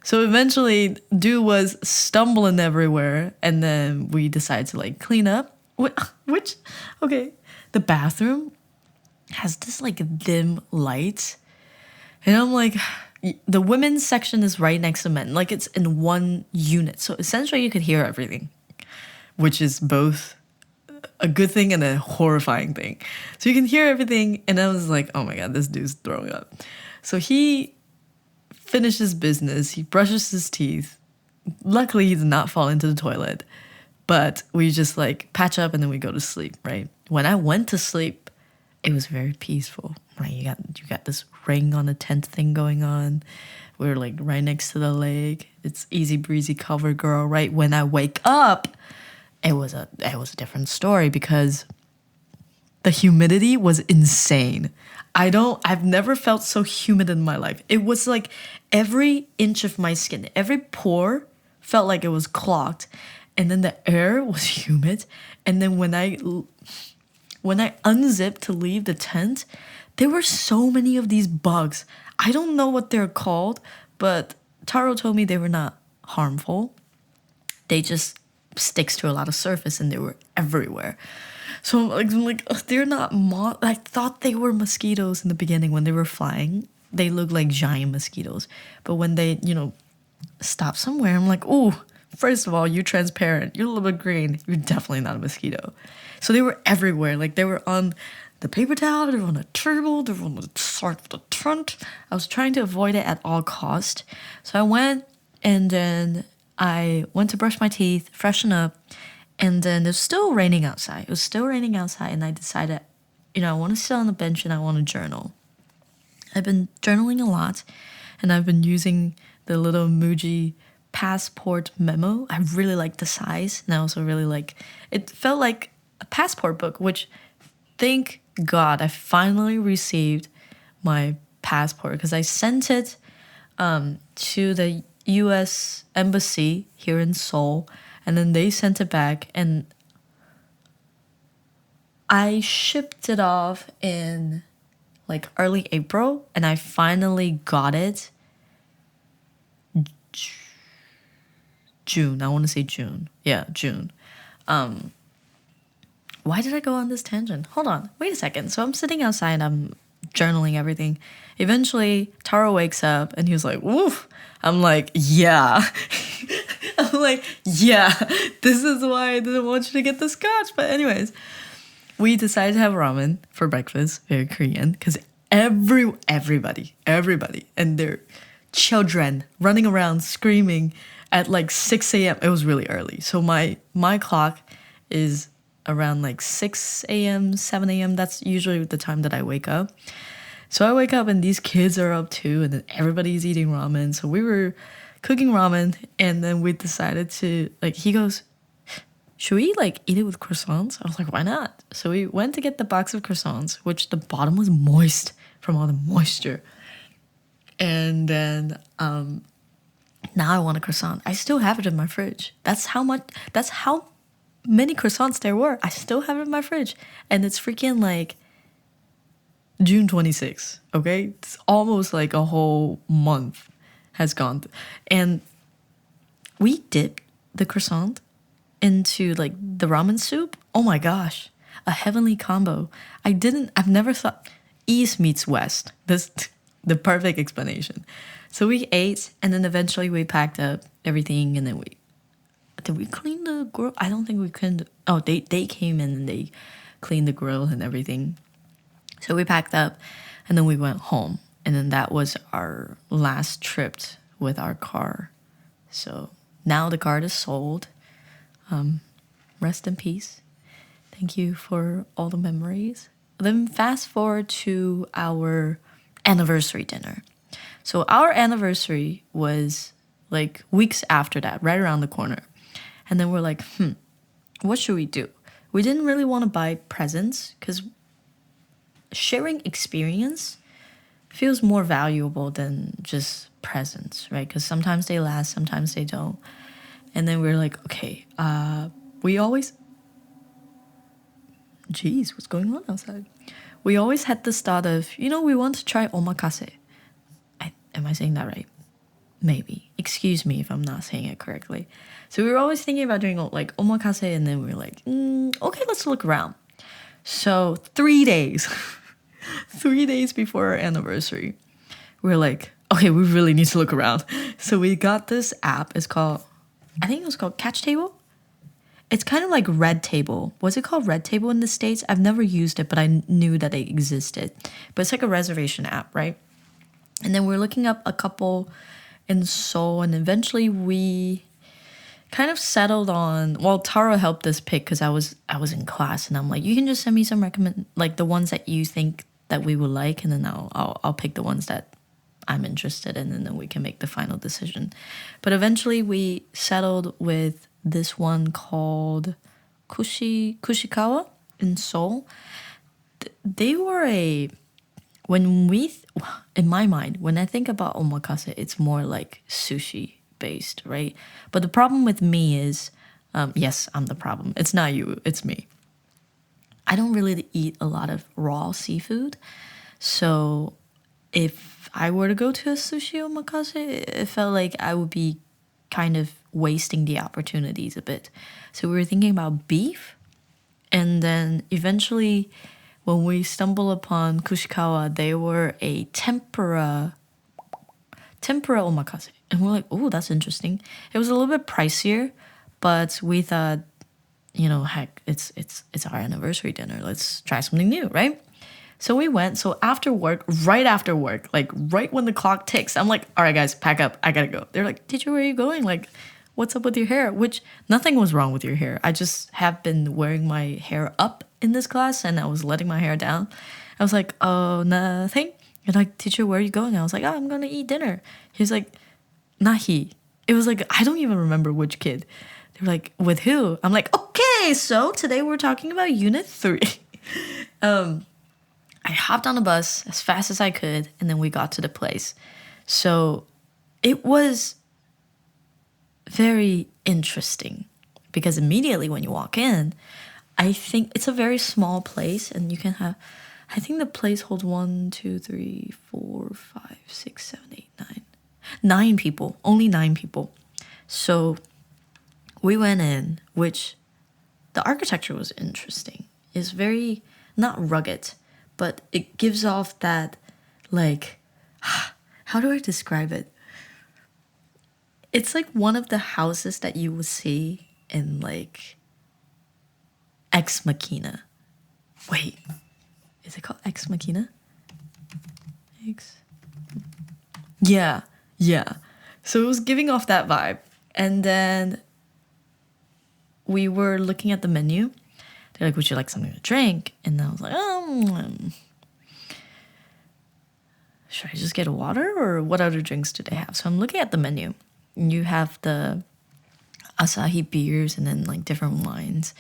So eventually dude was stumbling everywhere, and then we decided to like clean up, which okay, the bathroom has this like dim light, and I'm like, the women's section is right next to men, like it's in one unit, so essentially you could hear everything, which is both a good thing and a horrifying thing. So you can hear everything, and I was like, oh my god, this dude's throwing up. So he finishes business, he brushes his teeth. Luckily he did not fall into the toilet, but we just like patch up and then we go to sleep, right? When I went to sleep, it was very peaceful, right? You got this ring on the tent thing going on. We're like right next to the lake. It's easy breezy cover girl, right? When I wake up, it was a different story, because the humidity was insane. I've never felt so humid in my life. It was like every inch of my skin, every pore felt like it was clogged. And then the air was humid. And then when I unzipped to leave the tent, there were so many of these bugs. I don't know what they're called, but Taro told me they were not harmful. They just sticks to a lot of surface, and they were everywhere. So I'm like, ugh, they're not I thought they were mosquitoes in the beginning when they were flying. They look like giant mosquitoes. But when they, stop somewhere, I'm like, ooh, first of all, you're transparent. You're a little bit green. You're definitely not a mosquito. So they were everywhere. Like they were on the paper towel, they were on the table, they were on the side of the tent. I was trying to avoid it at all cost. So I went, and then I went to brush my teeth, freshen up. And then it was still raining outside. And I decided, I want to sit on the bench and I want to journal. I've been journaling a lot, and I've been using the little Muji passport memo. I really like the size, and I also really like, it felt like a passport book, which thank God I finally received my passport, because I sent it to the US Embassy here in Seoul. And then they sent it back, and I shipped it off in like early April, and I finally got it June. I want to say June. Yeah, June. Why did I go on this tangent? Hold on. Wait a second. So I'm sitting outside and I'm journaling everything. Eventually, Taro wakes up and he was like, woof. I'm like, yeah. I'm like, yeah, this is why I didn't want you to get the scotch. But anyways, we decided to have ramen for breakfast, very Korean, because everybody and their children running around screaming at like 6 a.m. It was really early. So my clock is around like 6 a.m., 7 a.m. That's usually the time that I wake up. So I wake up and these kids are up too, and then everybody's eating ramen. So we were cooking ramen, and then we decided to, like, he goes, should we like eat it with croissants? I was like, why not? So we went to get the box of croissants, which the bottom was moist from all the moisture. And then now I want a croissant. I still have it in my fridge. That's how many croissants there were. I still have it in my fridge. And it's freaking like June 26th, okay? It's almost like a whole month has gone. And we dipped the croissant into like the ramen soup. Oh my gosh, a heavenly combo. I've never thought East meets West. This the perfect explanation. So we ate, and then eventually we packed up everything, and then did we clean the grill? I don't think we cleaned. Oh, they came in and they clean the grill and everything. So we packed up and then we went home. And then that was our last trip with our car. So now the car is sold. Rest in peace. Thank you for all the memories. Then fast forward to our anniversary dinner. So our anniversary was like weeks after that, right around the corner. And then we're like, what should we do? We didn't really want to buy presents because sharing experience feels more valuable than just presents, right? Because sometimes they last, sometimes they don't. And then we're like, okay, we always... Jeez, what's going on outside? We always had this thought of, we want to try omakase. Am I saying that right? Maybe. Excuse me if I'm not saying it correctly. So we were always thinking about doing like omakase, and then we were like, okay, let's look around. So 3 days, 3 days before our anniversary, we're like, okay, we really need to look around. So we got this app. I think it was called Catch Table. It's kind of like Red Table. Was it called Red Table in the States? I've never used it, but I knew that it existed. But it's like a reservation app, right? And then we're looking up a couple in Seoul, and eventually we kind of settled on... Well, Taro helped us pick because I was in class, and I'm like, you can just send me some like the ones that you think that we would like, and then I'll pick the ones that I'm interested in, and then we can make the final decision. But eventually we settled with this one called Kushikawa in Seoul. They were in my mind, when I think about omakase, it's more like sushi based, right? But the problem with me is, yes, I'm the problem. It's not you, it's me. I don't really eat a lot of raw seafood. So if I were to go to a sushi omakase, it felt like I would be kind of wasting the opportunities a bit. So we were thinking about beef, and then eventually when we stumbled upon Kushikawa, they were a tempura omakase, and we're like, oh, that's interesting. It was a little bit pricier, but we thought, heck, it's our anniversary dinner, let's try something new, right? So we went. So right after work, like right when the clock ticks, I'm like, all right, guys, pack up. I gotta go. They're like, teacher, where are you going? Like, what's up with your hair? Which nothing was wrong with your hair. I just have been wearing my hair up in this class, and I was letting my hair down. I was like, oh, nothing. You're like, teacher, where are you going? I was like, oh, I'm going to eat dinner. He's like, not he. It was like, I don't even remember which kid. They were like, with who? I'm like, okay, so today we're talking about Unit 3. I hopped on the bus as fast as I could, and then we got to the place. So it was very interesting because immediately when you walk in, I think it's a very small place, and you can have, I think the place holds 1, 2, 3, 4, 5, 6, 7, 8, 9. 9 people, only 9 people. So we went in, which the architecture was interesting. It's very, not rugged, but it gives off that, like, how do I describe it? It's like one of the houses that you would see in, like, Ex Machina. Wait, is it called Ex Machina? Yeah. So it was giving off that vibe. And then we were looking at the menu. They're like, would you like something to drink? And I was like, should I just get a water, or what other drinks do they have? So I'm looking at the menu. You have the Asahi beers and then like different wines.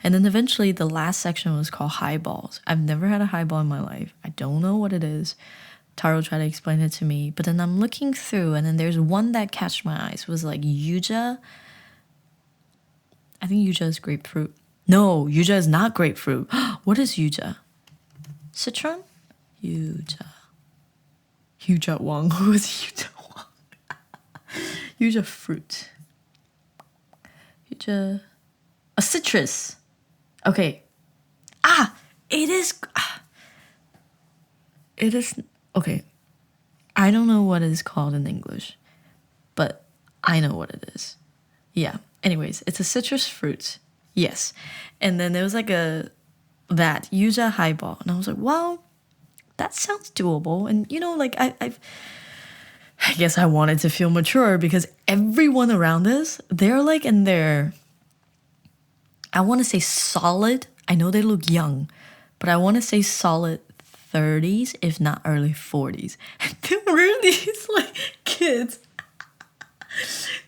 And then eventually the last section was called highballs. I've never had a highball in my life. I don't know what it is. Taro tried to explain it to me. But then I'm looking through, and then there's one that catch my eyes. It was like yuja. I think yuja is grapefruit. No, yuja is not grapefruit. What is yuja? Citron? Yuja Wong. Who is Yuja Wong? Yuja fruit. Yuja... A citrus. Okay. It is... It is... Okay. I don't know what it's called in English, but I know what it is. Yeah. Anyways, it's a citrus fruit. Yes. And then there was like a that yuja highball. And I was like, well, that sounds doable. And like I guess I wanted to feel mature because everyone around us, they're like in their, I want to say solid. I know they look young, but I want to say solid 30s, if not early 40s. And there were these like kids,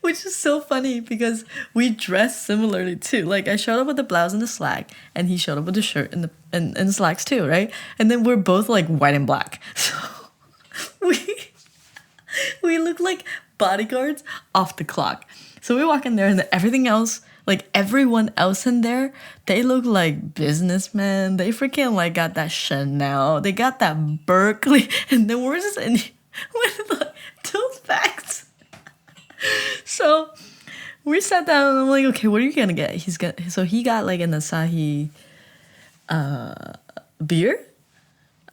which is so funny because we dress similarly too. Like I showed up with the blouse and the slack, and he showed up with the shirt and the slacks too, right? And then we're both like white and black. So we look like bodyguards off the clock. So we walk in there and everything else, like everyone else in there, they look like businessmen. They freaking like got that Chanel. They got that Berkeley. And then we're just in with like tote bags. So we sat down and I'm like, okay, what are you gonna get? So he got like an Asahi beer?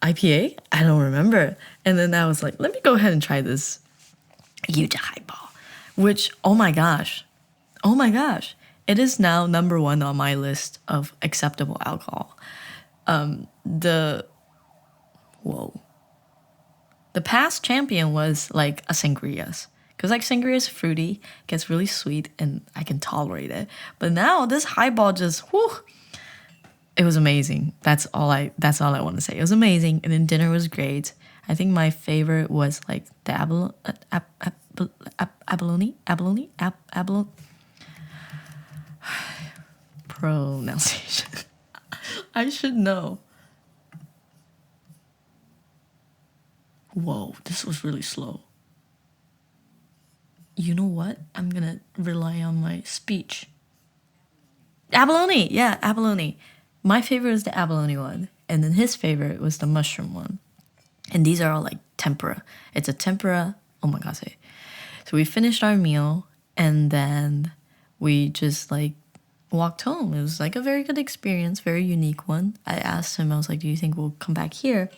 IPA? I don't remember. And then I was like, let me go ahead and try this yuja highball, which, oh my gosh, it is now number 1 on my list of acceptable alcohol. The past champion was like a sangrias, because like sangria is fruity, gets really sweet, and I can tolerate it. But now this highball just, it was amazing. That's all I want to say. It was amazing, and then dinner was great. I think my favorite was like the abalone pronunciation. I should know. Whoa, this was really slow. You know what? I'm gonna rely on my speech. Abalone, yeah, abalone. My favorite is the abalone one, and then his favorite was the mushroom one. And these are all like tempura. It's a tempura omakase. So we finished our meal, and then we just like walked home. It was like a very good experience, very unique one. I asked him, I was like, do you think we'll come back here?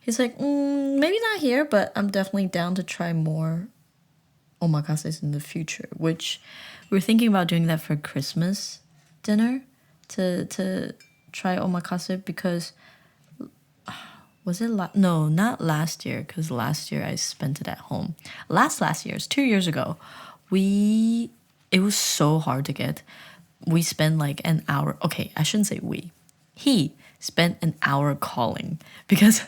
He's like, maybe not here, but I'm definitely down to try more omakases in the future, which we're thinking about doing that for Christmas dinner, to try omakase, because was it no, not last year, because last year I spent it at home. Last year, it's 2 years ago, it was so hard to get. We spent like an hour. Okay, I shouldn't say we. He spent an hour calling, because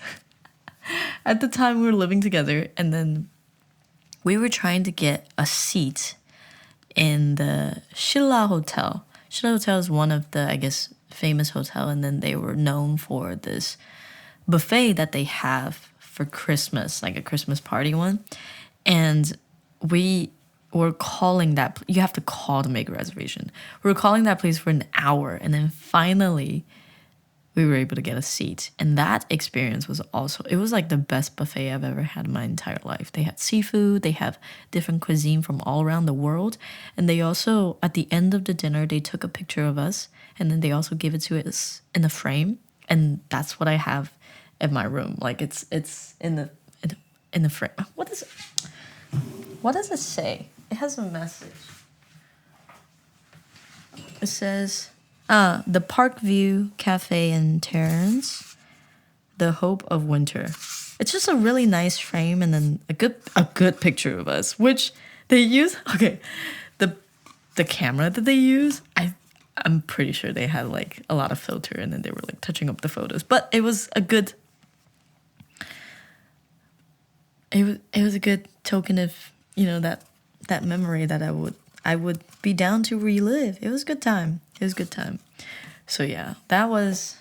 at the time we were living together, and then we were trying to get a seat in the Shilla Hotel. Shilla Hotel is one of the, I guess, famous hotel, and then they were known for this buffet that they have for Christmas, like a Christmas party one. And we were calling that, you have to call to make a reservation. We were calling that place for an hour, and then finally we were able to get a seat. And that experience was also, it was like the best buffet I've ever had in my entire life. They had seafood, they have different cuisine from all around the world. And they also, at the end of the dinner, they took a picture of us, and then they also gave it to us in a frame. And that's what I have in my room. Like it's in the frame. What does it say? It has a message. It says, the Parkview Cafe and Terrace, the hope of winter. It's just a really nice frame, and then a good picture of us, which they use. Okay, the camera that they use, I'm pretty sure they had like a lot of filter, and then they were like touching up the photos. But it was a good. It was a good token of, that memory that I would be down to relive. It was a good time. So yeah, that was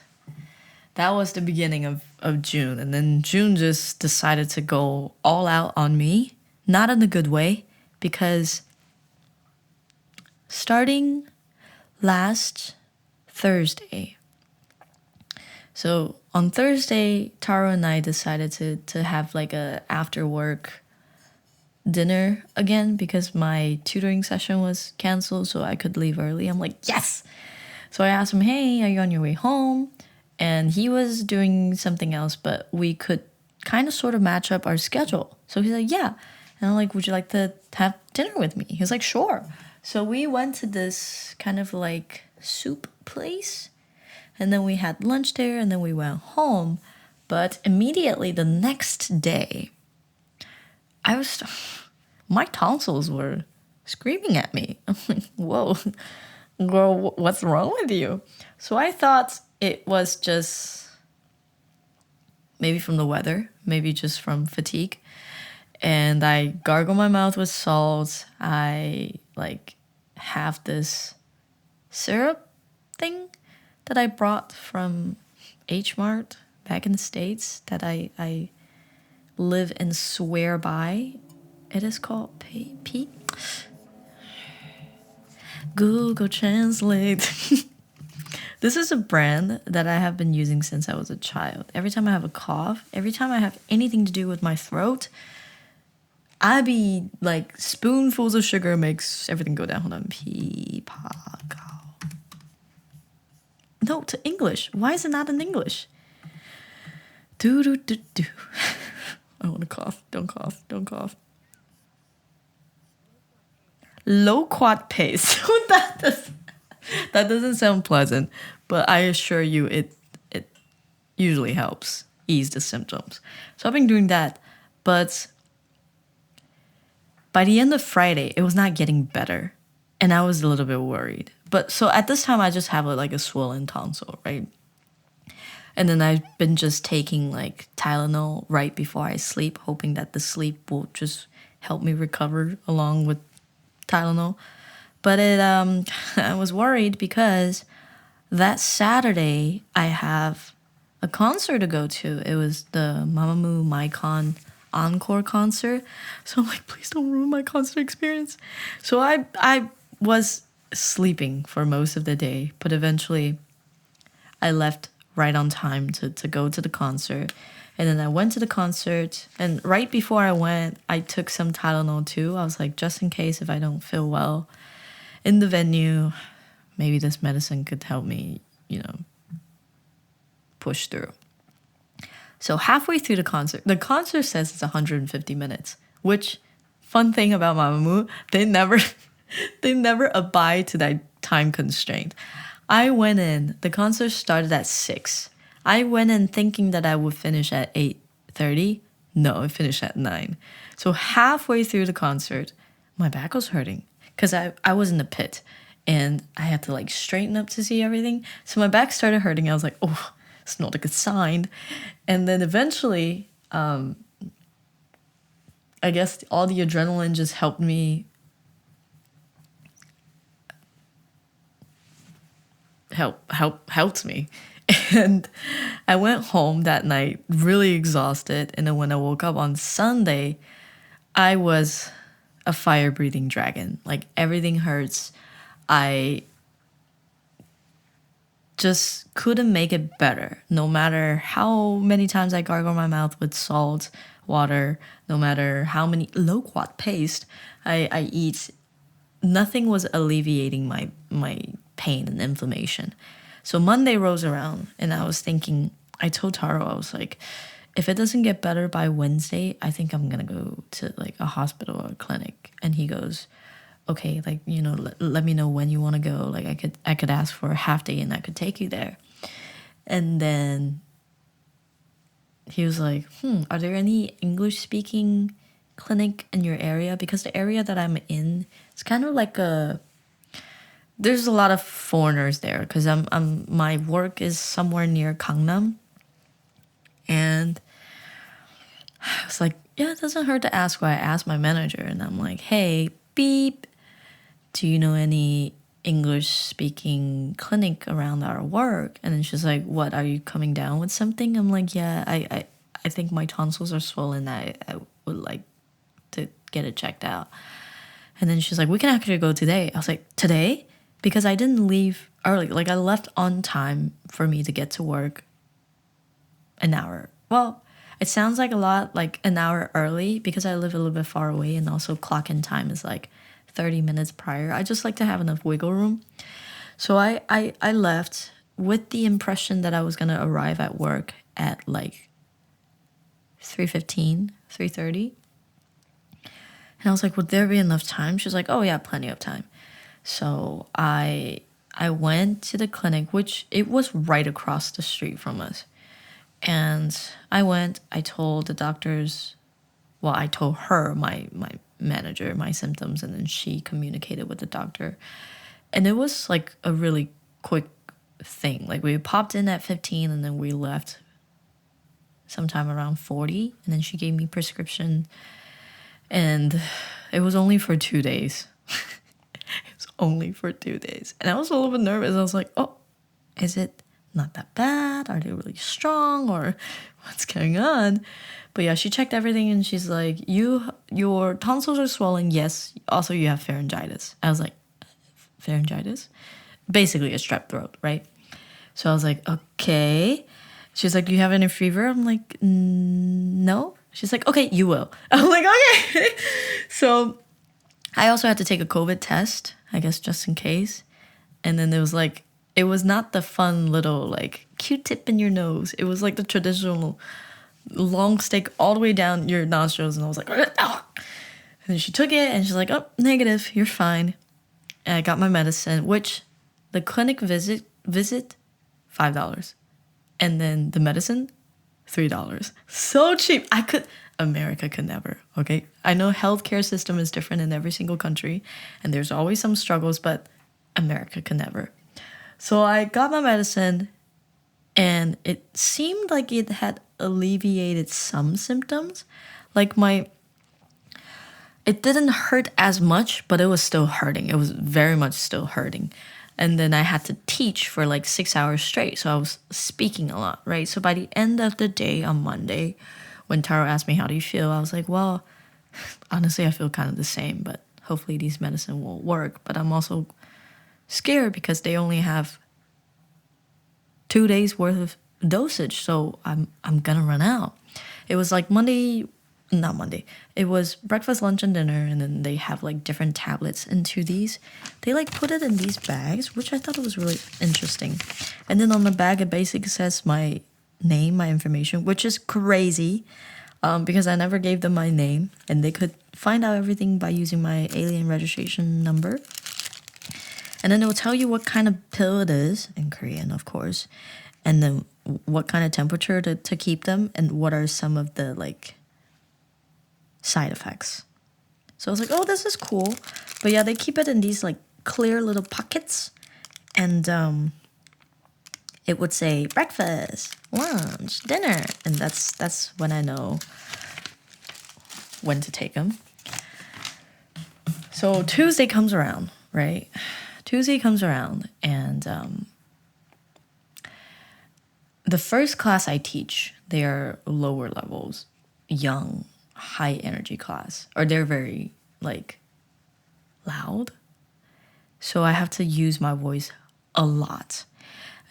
the beginning of June. And then June just decided to go all out on me. Not in a good way, because starting last Thursday. So on Thursday, Taro and I decided to have like a after work dinner again, because my tutoring session was canceled, so I could leave early. I'm like, yes! So I asked him, hey, are you on your way home? And he was doing something else, but we could kind of sort of match up our schedule. So he's like, yeah. And I'm like, would you like to have dinner with me? He was like, sure. So we went to this kind of like soup place. And then we had lunch there, and then we went home. But immediately the next day, my tonsils were screaming at me. I'm like, whoa, girl, what's wrong with you? So I thought it was just maybe from the weather, maybe just from fatigue. And I gargle my mouth with salt. I have this syrup thing that I brought from H Mart back in the States that I live and swear by. It is called P. Google Translate. This is a brand that I have been using since I was a child. Every time I have a cough, every time I have anything to do with my throat, I be like spoonfuls of sugar makes everything go down. Hold on. No, to English. Why is it not in English? Do. I want to cough. Don't cough. Don't cough. Loquat paste. That doesn't sound pleasant, but I assure you it usually helps ease the symptoms. So I've been doing that, but by the end of Friday, it was not getting better, and I was a little bit worried. But so at this time, I just have a swollen tonsil, right? And then I've been just taking like Tylenol right before I sleep, hoping that the sleep will just help me recover along with Tylenol. But I was worried because that Saturday I have a concert to go to. It was the Mamamoo encore concert. So I'm like, please don't ruin my concert experience. So I was sleeping for most of the day, but eventually I left right on time to go to the concert. And then I went to the concert, and right before I went, I took some Tylenol too. I was like, just in case if I don't feel well in the venue, maybe this medicine could help me, push through. So halfway through the concert says it's 150 minutes, which, fun thing about Mamamoo, they never abide to that time constraint. I went in, the concert started at 6. I went in thinking that I would finish at 8:30. No, it finished at 9. So halfway through the concert, my back was hurting because I was in the pit and I had to straighten up to see everything. So my back started hurting. I was like, oh, it's not a good sign. And then eventually, I guess all the adrenaline just helped me helped me. And I went home that night really exhausted. And then when I woke up on Sunday, I was a fire-breathing dragon. Everything hurts. I just couldn't make it better. No matter how many times I gargle my mouth with salt, water, no matter how many loquat paste I eat, nothing was alleviating my pain and inflammation. So Monday rolls around and I was thinking, I told Taro, I was like, if it doesn't get better by Wednesday, I think I'm going to go to a hospital or a clinic. And he goes, okay, let me know when you want to go. I could ask for a half day and I could take you there. And then he was like, are there any English speaking clinic in your area? Because the area that I'm in, it's kind of there's a lot of foreigners there because my work is somewhere near Gangnam. And I was like, yeah, it doesn't hurt to ask. Why I asked my manager and I'm like, hey, beep, do you know any English speaking clinic around our work? And then she's like, what, are you coming down with something? I'm like, yeah, I think my tonsils are swollen. I would like to get it checked out. And then she's like, we can actually go today. I was like, today? Because I didn't leave early. I left on time for me to get to work an hour. Well, it sounds like a lot, an hour early because I live a little bit far away and also clock-in time is 30 minutes prior. I just like to have enough wiggle room. So I left with the impression that I was going to arrive at work at 3:15, 3:30. And I was like, would there be enough time? She was like, oh yeah, plenty of time. So I I went to the clinic, which it was right across the street from us. And I told the doctors, well, I told her, my manager, my symptoms, and then she communicated with the doctor. And it was like a really quick thing. Like we popped in at 15 and then we left sometime around 40. And then she gave me prescription. And it was only for 2 days. It was only for 2 days. And I was a little bit nervous. I was like, oh, is it not that bad? Are they really strong? Or what's going on? But yeah, she checked everything and she's like, your tonsils are swollen. Yes. Also, you have pharyngitis. I was like, pharyngitis? Basically a strep throat, right? So I was like, okay. She's like, you have any fever? I'm like, no. She's like, okay, you will. I'm like, okay. So I also had to take a COVID test, I guess, just in case. And then it was not the fun little like Q-tip in your nose. It was like the traditional long stick all the way down your nostrils. And I was like, oh. And then she took it and she's like, oh, negative, you're fine. And I got my medicine, which the clinic visit $5. And then the medicine, $3. So cheap. America could never, okay? I know healthcare system is different in every single country, and there's always some struggles, but America could never. So I got my medicine, and it seemed like it had alleviated some symptoms. Like it didn't hurt as much, but it was still hurting. It was very much still hurting. And then I had to teach for like 6 hours straight. So I was speaking a lot, right? So by the end of the day on Monday, when Taro asked me, how do you feel? I was like, well, honestly, I feel kind of the same, but hopefully these medicine will work. But I'm also scared because they only have 2 days worth of dosage. So I'm gonna run out. It was like not Monday. It was breakfast, lunch, and dinner, and then they have like different tablets into these. They like put it in these bags, which I thought was really interesting. And then on the bag, it basically says my name, my information, which is crazy because I never gave them my name, and they could find out everything by using my alien registration number. And then it will tell you what kind of pill it is, in Korean, of course, and then what kind of temperature to keep them, and what are some of the like side effects. So I was like, oh, this is cool. But yeah, they keep it in these like clear little pockets, and it would say breakfast, lunch, dinner, and that's when I know when to take them. So Tuesday comes around, right? Tuesday comes around, and the first class I teach, they are lower levels, young, high energy class, or they're very like loud. So I have to use my voice a lot.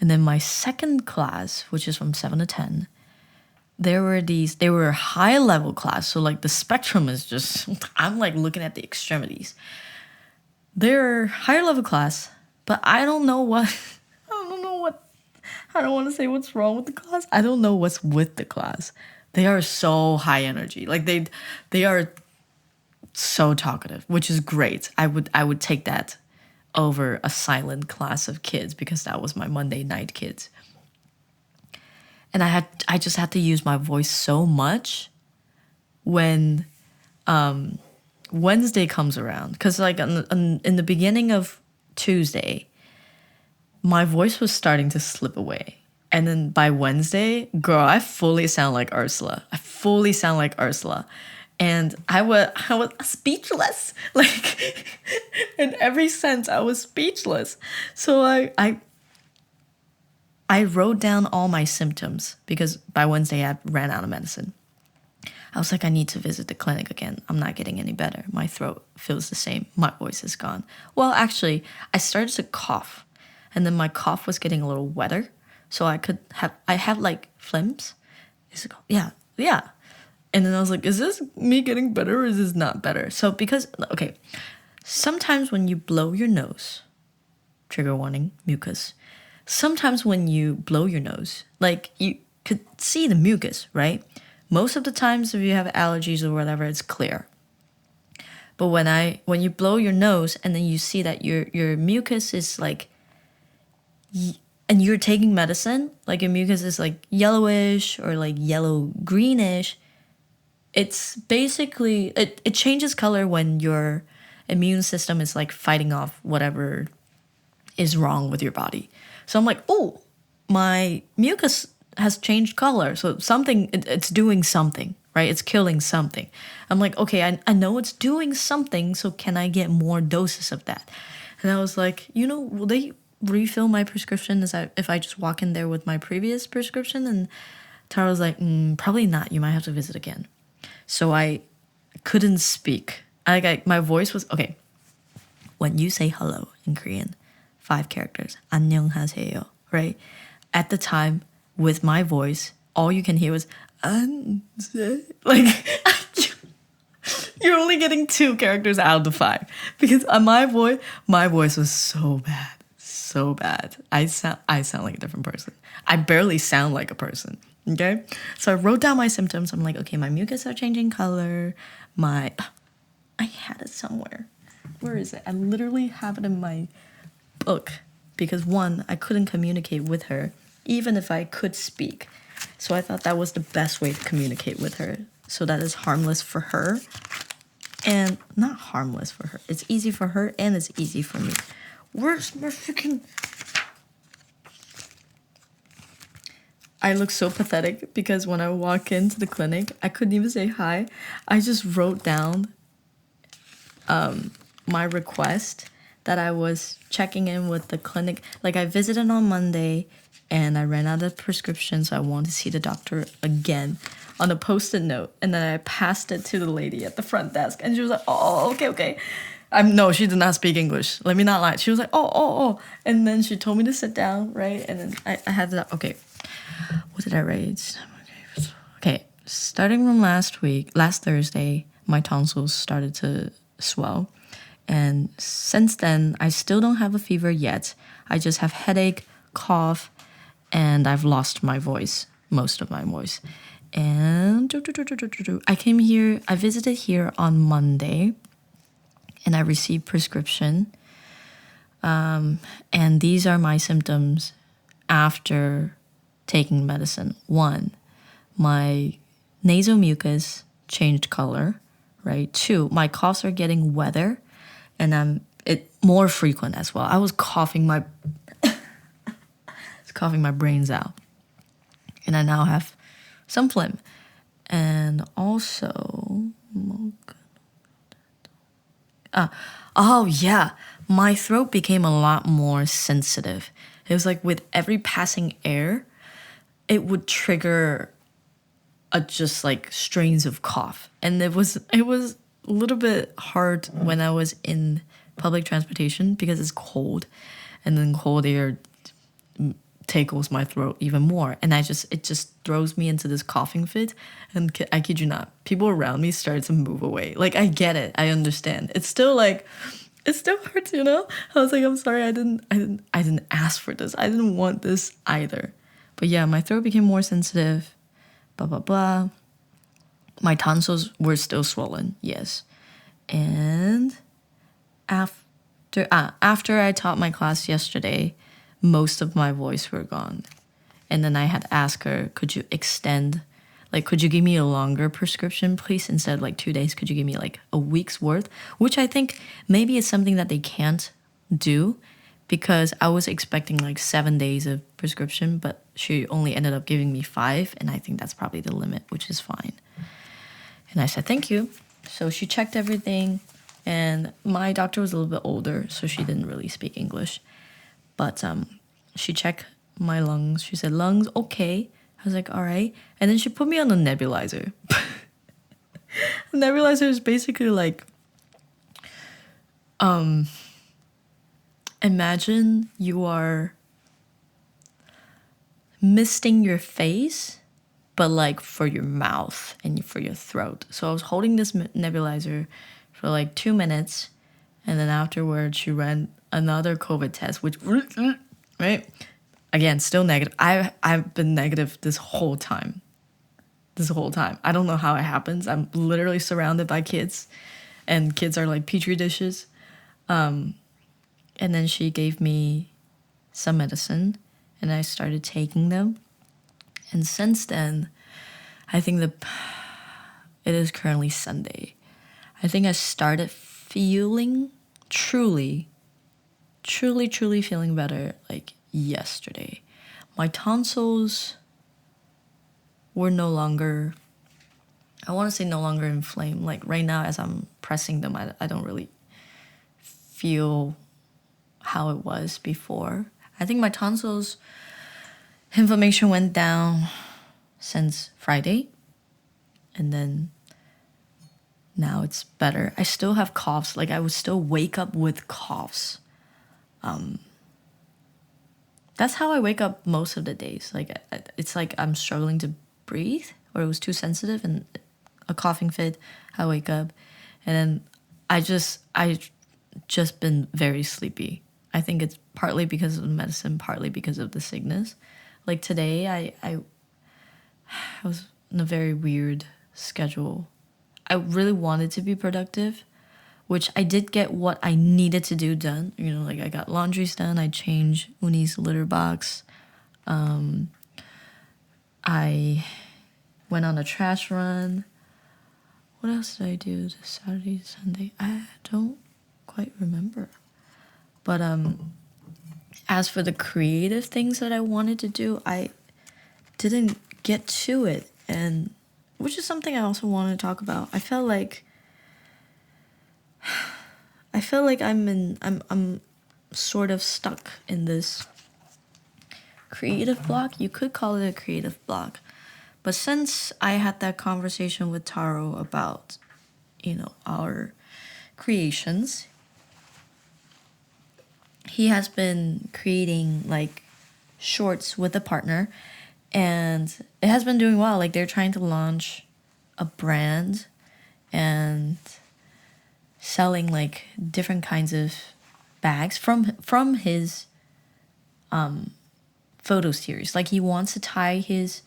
And then my second class, which is from 7 to 10, they were high level class. So like the spectrum is just, I'm like looking at the extremities. They're higher level class, but I don't know what, I don't want to say what's wrong with the class. I don't know what's with the class. They are so high energy. Like they are so talkative, which is great. I would take that over a silent class of kids because that was my Monday night kids. And I just had to use my voice so much when Wednesday comes around, because like in the beginning of Tuesday, my voice was starting to slip away. And then by Wednesday, girl, I fully sound like Ursula. And I was speechless. Like in every sense, I was speechless. So I wrote down all my symptoms because by Wednesday I ran out of medicine. I was like, I need to visit the clinic again. I'm not getting any better. My throat feels the same. My voice is gone. Well, actually, I started to cough, and then my cough was getting a little wetter. So I have like phlegms. Is it called? Yeah. And then I was like, is this me getting better or is this not better? So okay, sometimes when you blow your nose, trigger warning, mucus. Sometimes when you blow your nose, like you could see the mucus, right? Most of the times if you have allergies or whatever, it's clear. But when you blow your nose and then you see that your mucus is like and you're taking medicine, like your mucus is like yellowish or like yellow greenish, it's basically it changes color when your immune system is like fighting off whatever is wrong with your body. So I'm like, oh, my mucus has changed color. So something, it's doing something, right? It's killing something. I'm like, okay, I know it's doing something. So can I get more doses of that? And I was like, will they refill my prescription if I just walk in there with my previous prescription? And Tara was like, probably not. You might have to visit again. So I couldn't speak. My voice was, okay. When you say hello in Korean, 5 characters, 안녕하세요, right? At the time, with my voice, all you can hear was, like, you're only getting 2 characters out of the 5. Because my voice was so bad. So bad. I sound like a different person. I barely sound like a person. Okay? So I wrote down my symptoms. I'm like, okay, my mucus are changing color. I had it somewhere. Where is it? I literally have it in my book. Because 1, I couldn't communicate with her, even if I could speak. So I thought that was the best way to communicate with her. So that is harmless for her. And not harmless for her. It's easy for her and it's easy for me. Where's my freaking... I look so pathetic because when I walk into the clinic, I couldn't even say hi. I just wrote down my request that I was checking in with the clinic. Like I visited on Monday and I ran out of prescription, so I wanted to see the doctor again on a post-it note. And then I passed it to the lady at the front desk and she was like, oh, okay. No, she did not speak English. Let me not lie. She was like, oh. And then she told me to sit down, right? And then I had that, okay. What did I write? Okay, starting from last Thursday, my tonsils started to swell. And since then, I still don't have a fever yet. I just have headache, cough, and I've lost my voice, most of my voice. And I visited here on Monday, and I received prescription. And these are my symptoms after taking medicine. 1, my nasal mucus changed color, right? 2, my coughs are getting wetter, and it more frequent as well. I was coughing my brains out, and I now have some phlegm, and also my throat became a lot more sensitive. It was like with every passing air, it would trigger just like strains of cough. And it was a little bit hard when I was in public transportation because it's cold, and then cold air tickles my throat even more, and it just throws me into this coughing fit. And I kid you not, people around me started to move away. Like, I get it, I understand. It still hurts, I was like, I'm sorry, I didn't ask for this. I didn't want this either. But yeah, my throat became more sensitive, blah, blah, blah. My tonsils were still swollen, yes. And after I taught my class yesterday, most of my voice were gone. And then I had asked her, could you give me a longer prescription, please? Instead of like 2 days, could you give me like a week's worth? Which I think maybe is something that they can't do, because I was expecting like 7 days of prescription, but she only ended up giving me 5. And I think that's probably the limit, which is fine. And I said, thank you. So she checked everything, and my doctor was a little bit older, so she didn't really speak English. But she checked my lungs. She said, lungs, okay. I was like, all right. And then she put me on a nebulizer. A nebulizer is basically like, imagine you are misting your face, but like for your mouth and for your throat. So I was holding this nebulizer for like 2 minutes, and then afterwards she ran another COVID test, which, right? Again, still negative. I've been negative this whole time. I don't know how it happens. I'm literally surrounded by kids, and kids are like petri dishes. And then she gave me some medicine, and I started taking them. And since then, I think it is currently Sunday. I think I started feeling truly feeling better like yesterday. My tonsils were no longer, I want to say no longer inflamed. Like right now as I'm pressing them, I don't really feel how it was before. I think my tonsils inflammation went down since Friday, and then now it's better. I still have coughs. Like I would still wake up with coughs. That's how I wake up most of the days. Like it's like I'm struggling to breathe, or it was too sensitive, and a coughing fit. I wake up, and then I just been very sleepy. I think it's partly because of the medicine, partly because of the sickness. Like today, I was in a very weird schedule. I really wanted to be productive, which I did get what I needed to do done. You know, like I got laundries done. I changed Uni's litter box. I went on a trash run. What else did I do this Saturday, Sunday? I don't quite remember. But as for the creative things that I wanted to do, I didn't get to it, and which is something I also want to talk about. I feel like I'm sort of stuck in this creative block. You could call it a creative block. But since I had that conversation with Taro about, our creations, he has been creating like shorts with a partner, and it has been doing well. Like they're trying to launch a brand and selling like different kinds of bags from his photo series. Like he wants to tie his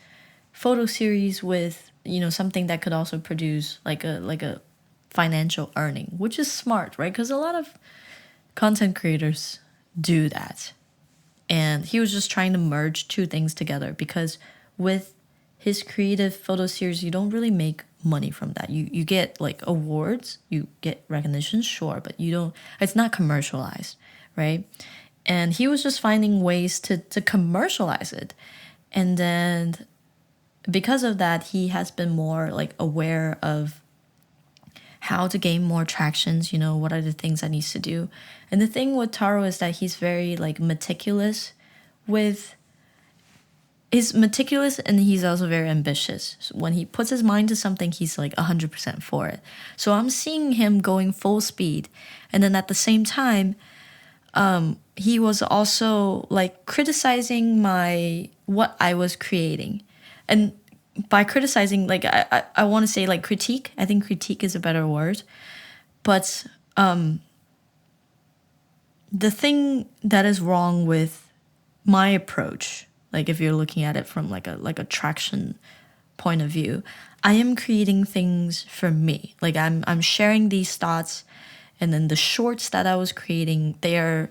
photo series with something that could also produce like a financial earning, which is smart, right? Because a lot of content creators do that. And he was just trying to merge two things together, because with his creative photo series, you don't really make money from that. You get like awards, you get recognition, sure, but it's not commercialized, right? And he was just finding ways to commercialize it. And then because of that, he has been more like aware of how to gain more tractions, what are the things I need to do. And the thing with Taro is that he's very like meticulous and he's also very ambitious. So when he puts his mind to something, he's like 100% for it. So I'm seeing him going full speed. And then at the same time, he was also like criticizing what I was creating. And by criticizing, like I want to say like critique. I think critique is a better word. But the thing that is wrong with my approach, like if you're looking at it from like a traction point of view, I am creating things for me. Like I'm sharing these thoughts, and then the shorts that I was creating, they are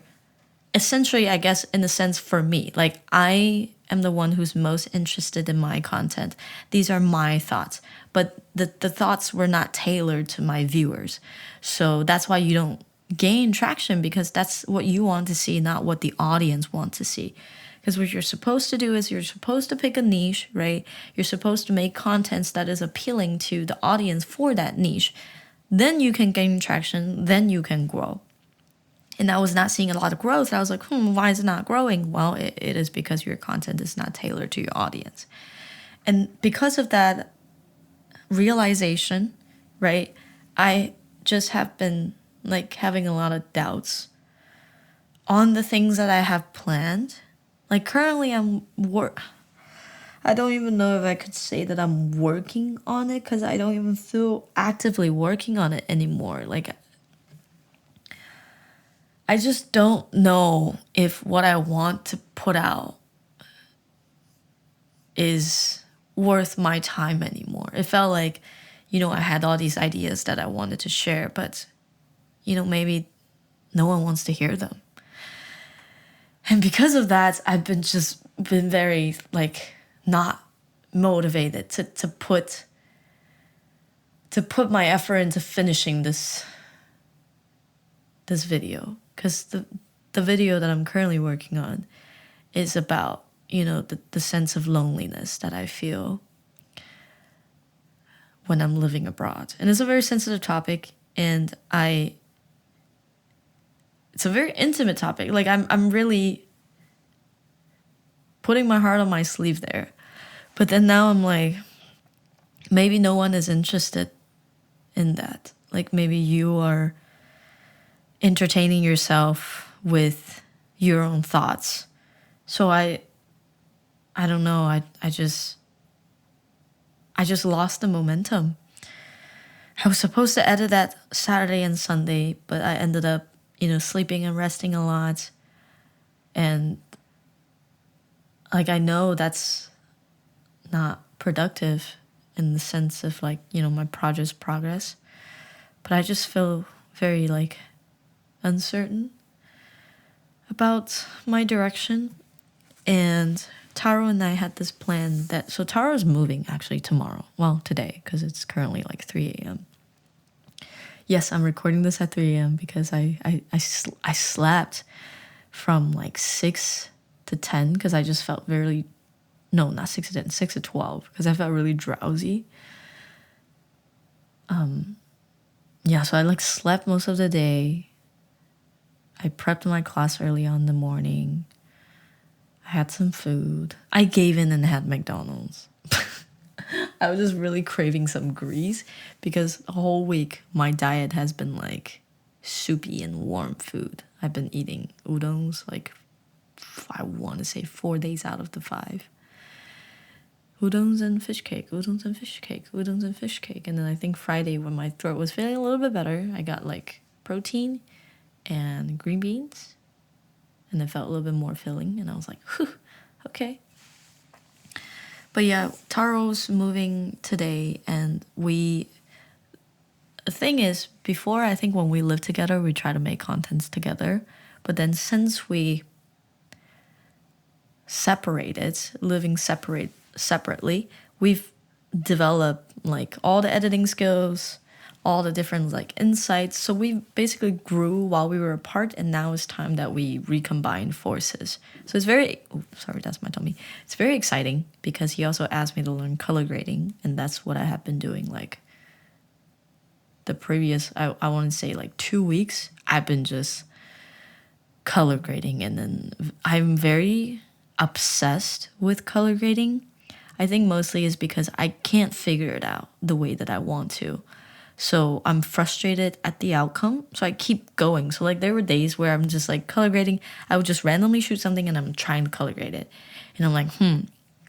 essentially, I guess, in a sense for me. Like I am the one who's most interested in my content. These are my thoughts, but the thoughts were not tailored to my viewers. So that's why you don't gain traction, because that's what you want to see, not what the audience wants to see. Because what you're supposed to do is you're supposed to pick a niche, right? You're supposed to make contents that is appealing to the audience for that niche. Then you can gain traction, then you can grow. And I was not seeing a lot of growth. I was like, why is it not growing? Well, it is because your content is not tailored to your audience. And because of that realization, right, I just have been like having a lot of doubts on the things that I have planned. Like currently I don't even know if I could say that I'm working on it, because I don't even feel actively working on it anymore. Like I just don't know if what I want to put out is worth my time anymore. It felt like, I had all these ideas that I wanted to share, but, maybe no one wants to hear them. And because of that, I've been very like not motivated to put my effort into finishing this video, because the video that I'm currently working on is about, you know, the sense of loneliness that I feel when I'm living abroad. And it's a very sensitive topic, and it's a very intimate topic. Like I'm really putting my heart on my sleeve there. But then now I'm like, maybe no one is interested in that. Like maybe you are entertaining yourself with your own thoughts. So I don't know, I just lost the momentum. I was supposed to edit that Saturday and Sunday, but I ended up, you know, sleeping and resting a lot. And like, I know that's not productive in the sense of like, you know, my project's progress, but I just feel very like uncertain about my direction. And Taro and I had this plan that, so Taro's moving actually tomorrow. Well, today, because it's currently like 3 a.m. Yes, I'm recording this at 3 a.m. because I slept from like 6 to 10 because I just felt very, no, not 6 to 10, 6 to 12 because I felt really drowsy. Yeah, so I like slept most of the day. I prepped my class early on in the morning. I had some food. I gave in and had McDonald's. I was just really craving some grease because the whole week my diet has been like soupy and warm food. I've been eating udons like, I want to say 4 days out of the 5. Udons and fish cake, udons and fish cake, udons and fish cake. And then I think Friday, when my throat was feeling a little bit better, I got like protein and green beans, and it felt a little bit more filling, and I was like, whew, okay. But yeah, Taro's moving today, and the thing is, before, I think when we lived together, we try to make contents together, but then since we separated, living separately, we've developed like all the editing skills, all the different like insights. So we basically grew while we were apart, and now it's time that we recombine forces. So it's very, oh, sorry, that's my tummy. It's very exciting because he also asked me to learn color grading, and that's what I have been doing like the previous, I want to say like 2 weeks. I've been just color grading, and then I'm very obsessed with color grading. I think mostly is because I can't figure it out the way that I want to. So I'm frustrated at the outcome. So I keep going. So like there were days where I'm just like color grading. I would just randomly shoot something and I'm trying to color grade it. And I'm like,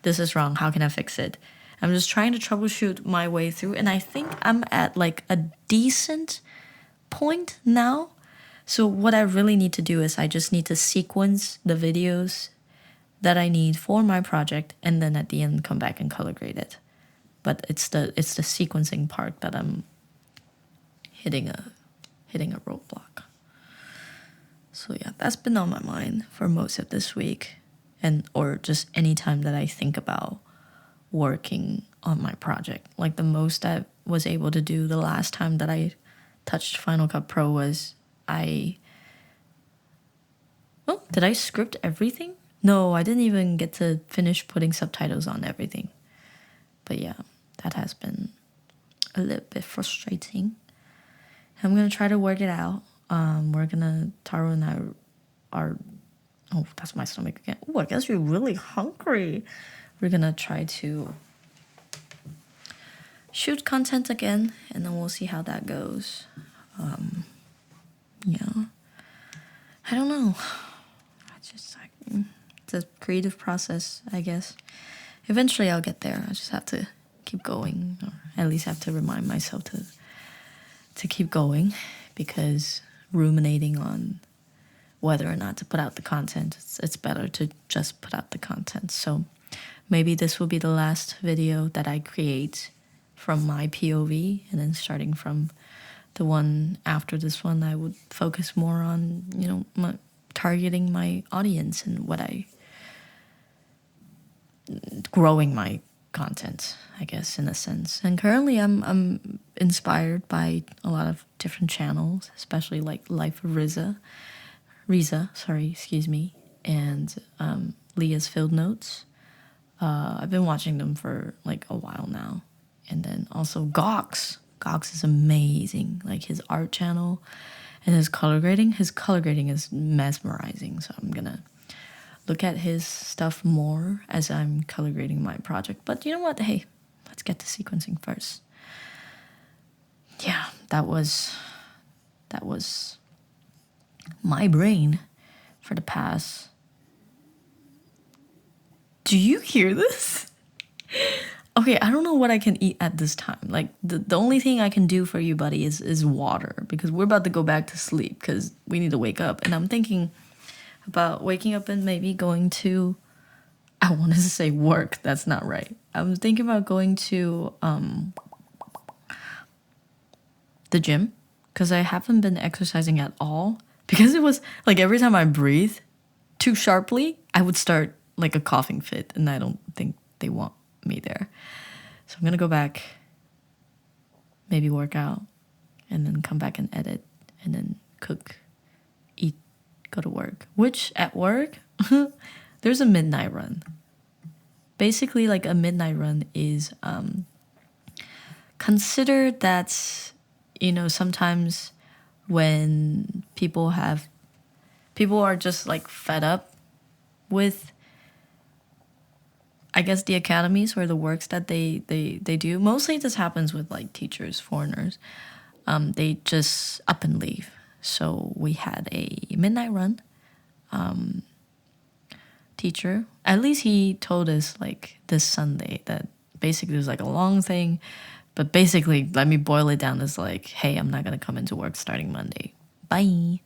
this is wrong. How can I fix it? I'm just trying to troubleshoot my way through. And I think I'm at like a decent point now. So what I really need to do is I just need to sequence the videos that I need for my project, and then at the end come back and color grade it. But it's the sequencing part that I'm hitting a roadblock. So yeah, that's been on my mind for most of this week, and or just any time that I think about working on my project. Like the most I was able to do the last time that I touched Final Cut Pro was did I script everything? No, I didn't even get to finish putting subtitles on everything. But yeah, that has been a little bit frustrating. I'm gonna try to work it out. Taro and I are, oh, that's my stomach again. Oh, I guess you're really hungry. We're gonna try to shoot content again, and then we'll see how that goes. Yeah, I don't know. It's a creative process, I guess. Eventually I'll get there. I just have to keep going, or at least have to remind myself to keep going, because ruminating on whether or not to put out the content, it's better to just put out the content. So maybe this will be the last video that I create from my POV, and then starting from the one after this one, I would focus more on, you know, targeting my audience and growing my content, I guess, in a sense. And currently I'm inspired by a lot of different channels, especially like Life of Riza, and Leah's Field Notes. I've been watching them for like a while now. And then also Gox. Gox is amazing. Like his art channel and his color grading. His color grading is mesmerizing. So I'm gonna look at his stuff more as I'm color grading my project. But you know what? Hey, let's get to sequencing first. Yeah, that was my brain for the past. Do you hear this? Okay, I don't know what I can eat at this time. Like the only thing I can do for you, buddy, is water, because we're about to go back to sleep because we need to wake up. And I'm thinking about waking up and maybe going to, I wanted to say work. That's not right. I was thinking about going to the gym because I haven't been exercising at all, because it was like every time I breathe too sharply, I would start like a coughing fit, and I don't think they want me there. So I'm gonna go back, maybe work out, and then come back and edit, and then cook, eat, go to work. Which at work, there's a midnight run. Basically, like a midnight run is consider that, you know, sometimes when people are just like fed up with, I guess, the academies or the works that they do. Mostly this happens with like teachers, foreigners. They just up and leave. So we had a midnight run. Teacher, at least he told us like this Sunday that basically it was like a long thing, but basically let me boil it down as like, hey, I'm not gonna come into work starting Monday. Bye.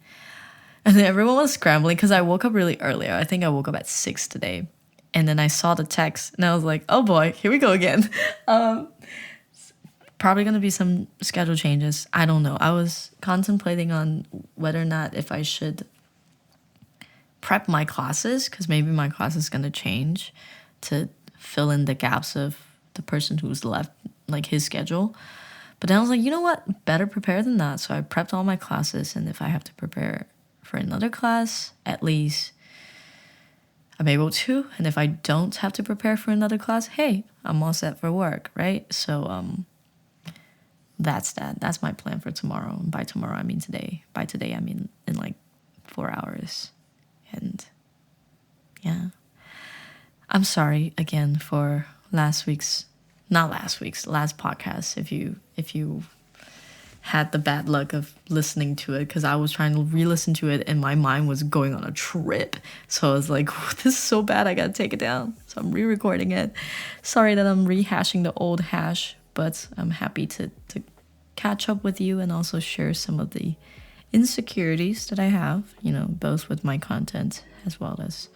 And then everyone was scrambling because I woke up really early. I think I woke up at 6 today. And then I saw the text and I was like, oh boy, here we go again. Probably going to be some schedule changes. I don't know. I was contemplating on whether or not if I should prep my classes, because maybe my class is going to change to fill in the gaps of the person who's left, like his schedule. But then I was like, you know what? Better prepare than that. So I prepped all my classes. And if I have to prepare for another class, at least I'm able to. And if I don't have to prepare for another class, hey, I'm all set for work, right? So that's that. That's my plan for tomorrow. And by tomorrow, I mean today. By today, I mean in like 4 hours. And yeah. I'm sorry again for last podcast. If you had the bad luck of listening to it, because I was trying to re-listen to it and my mind was going on a trip. So I was like, this is so bad, I gotta take it down. So I'm re-recording it. Sorry that I'm rehashing the old hash, but I'm happy to catch up with you and also share some of the insecurities that I have, you know, both with my content as well as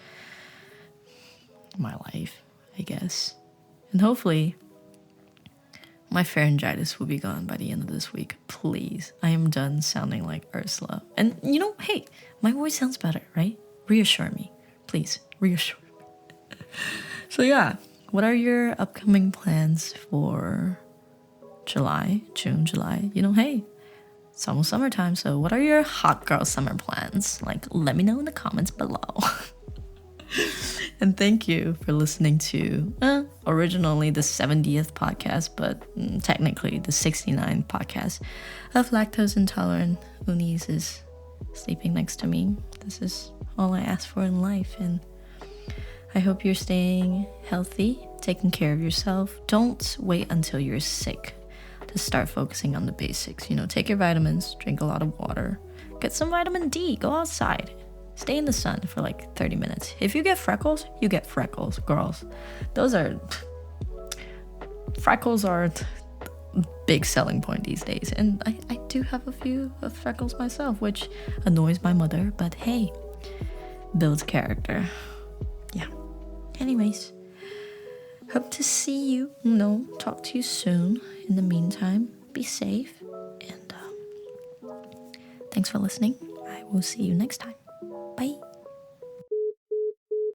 my life, I guess. And hopefully my pharyngitis will be gone by the end of this week. Please. I am done sounding like Ursula. And you know, hey, my voice sounds better, right? Reassure me. Please, reassure me. So yeah, what are your upcoming plans for June, July? You know, hey, it's almost summertime, so what are your hot girl summer plans? Like, let me know in the comments below. And thank you for listening to originally the 70th podcast, but technically the 69th podcast of Lactose Intolerant Unis is sleeping next to me. This is all I ask for in life, and I hope you're staying healthy, taking care of yourself. Don't wait until you're sick to start focusing on the basics. You know, take your vitamins, drink a lot of water, get some vitamin D, go outside. Stay in the sun for like 30 minutes. If you get freckles, you get freckles, girls. Freckles are a big selling point these days. And I do have a few of freckles myself, which annoys my mother. But hey, builds character. Yeah. Anyways, hope to see you. Talk to you soon. In the meantime, be safe. And thanks for listening. I will see you next time. Bye.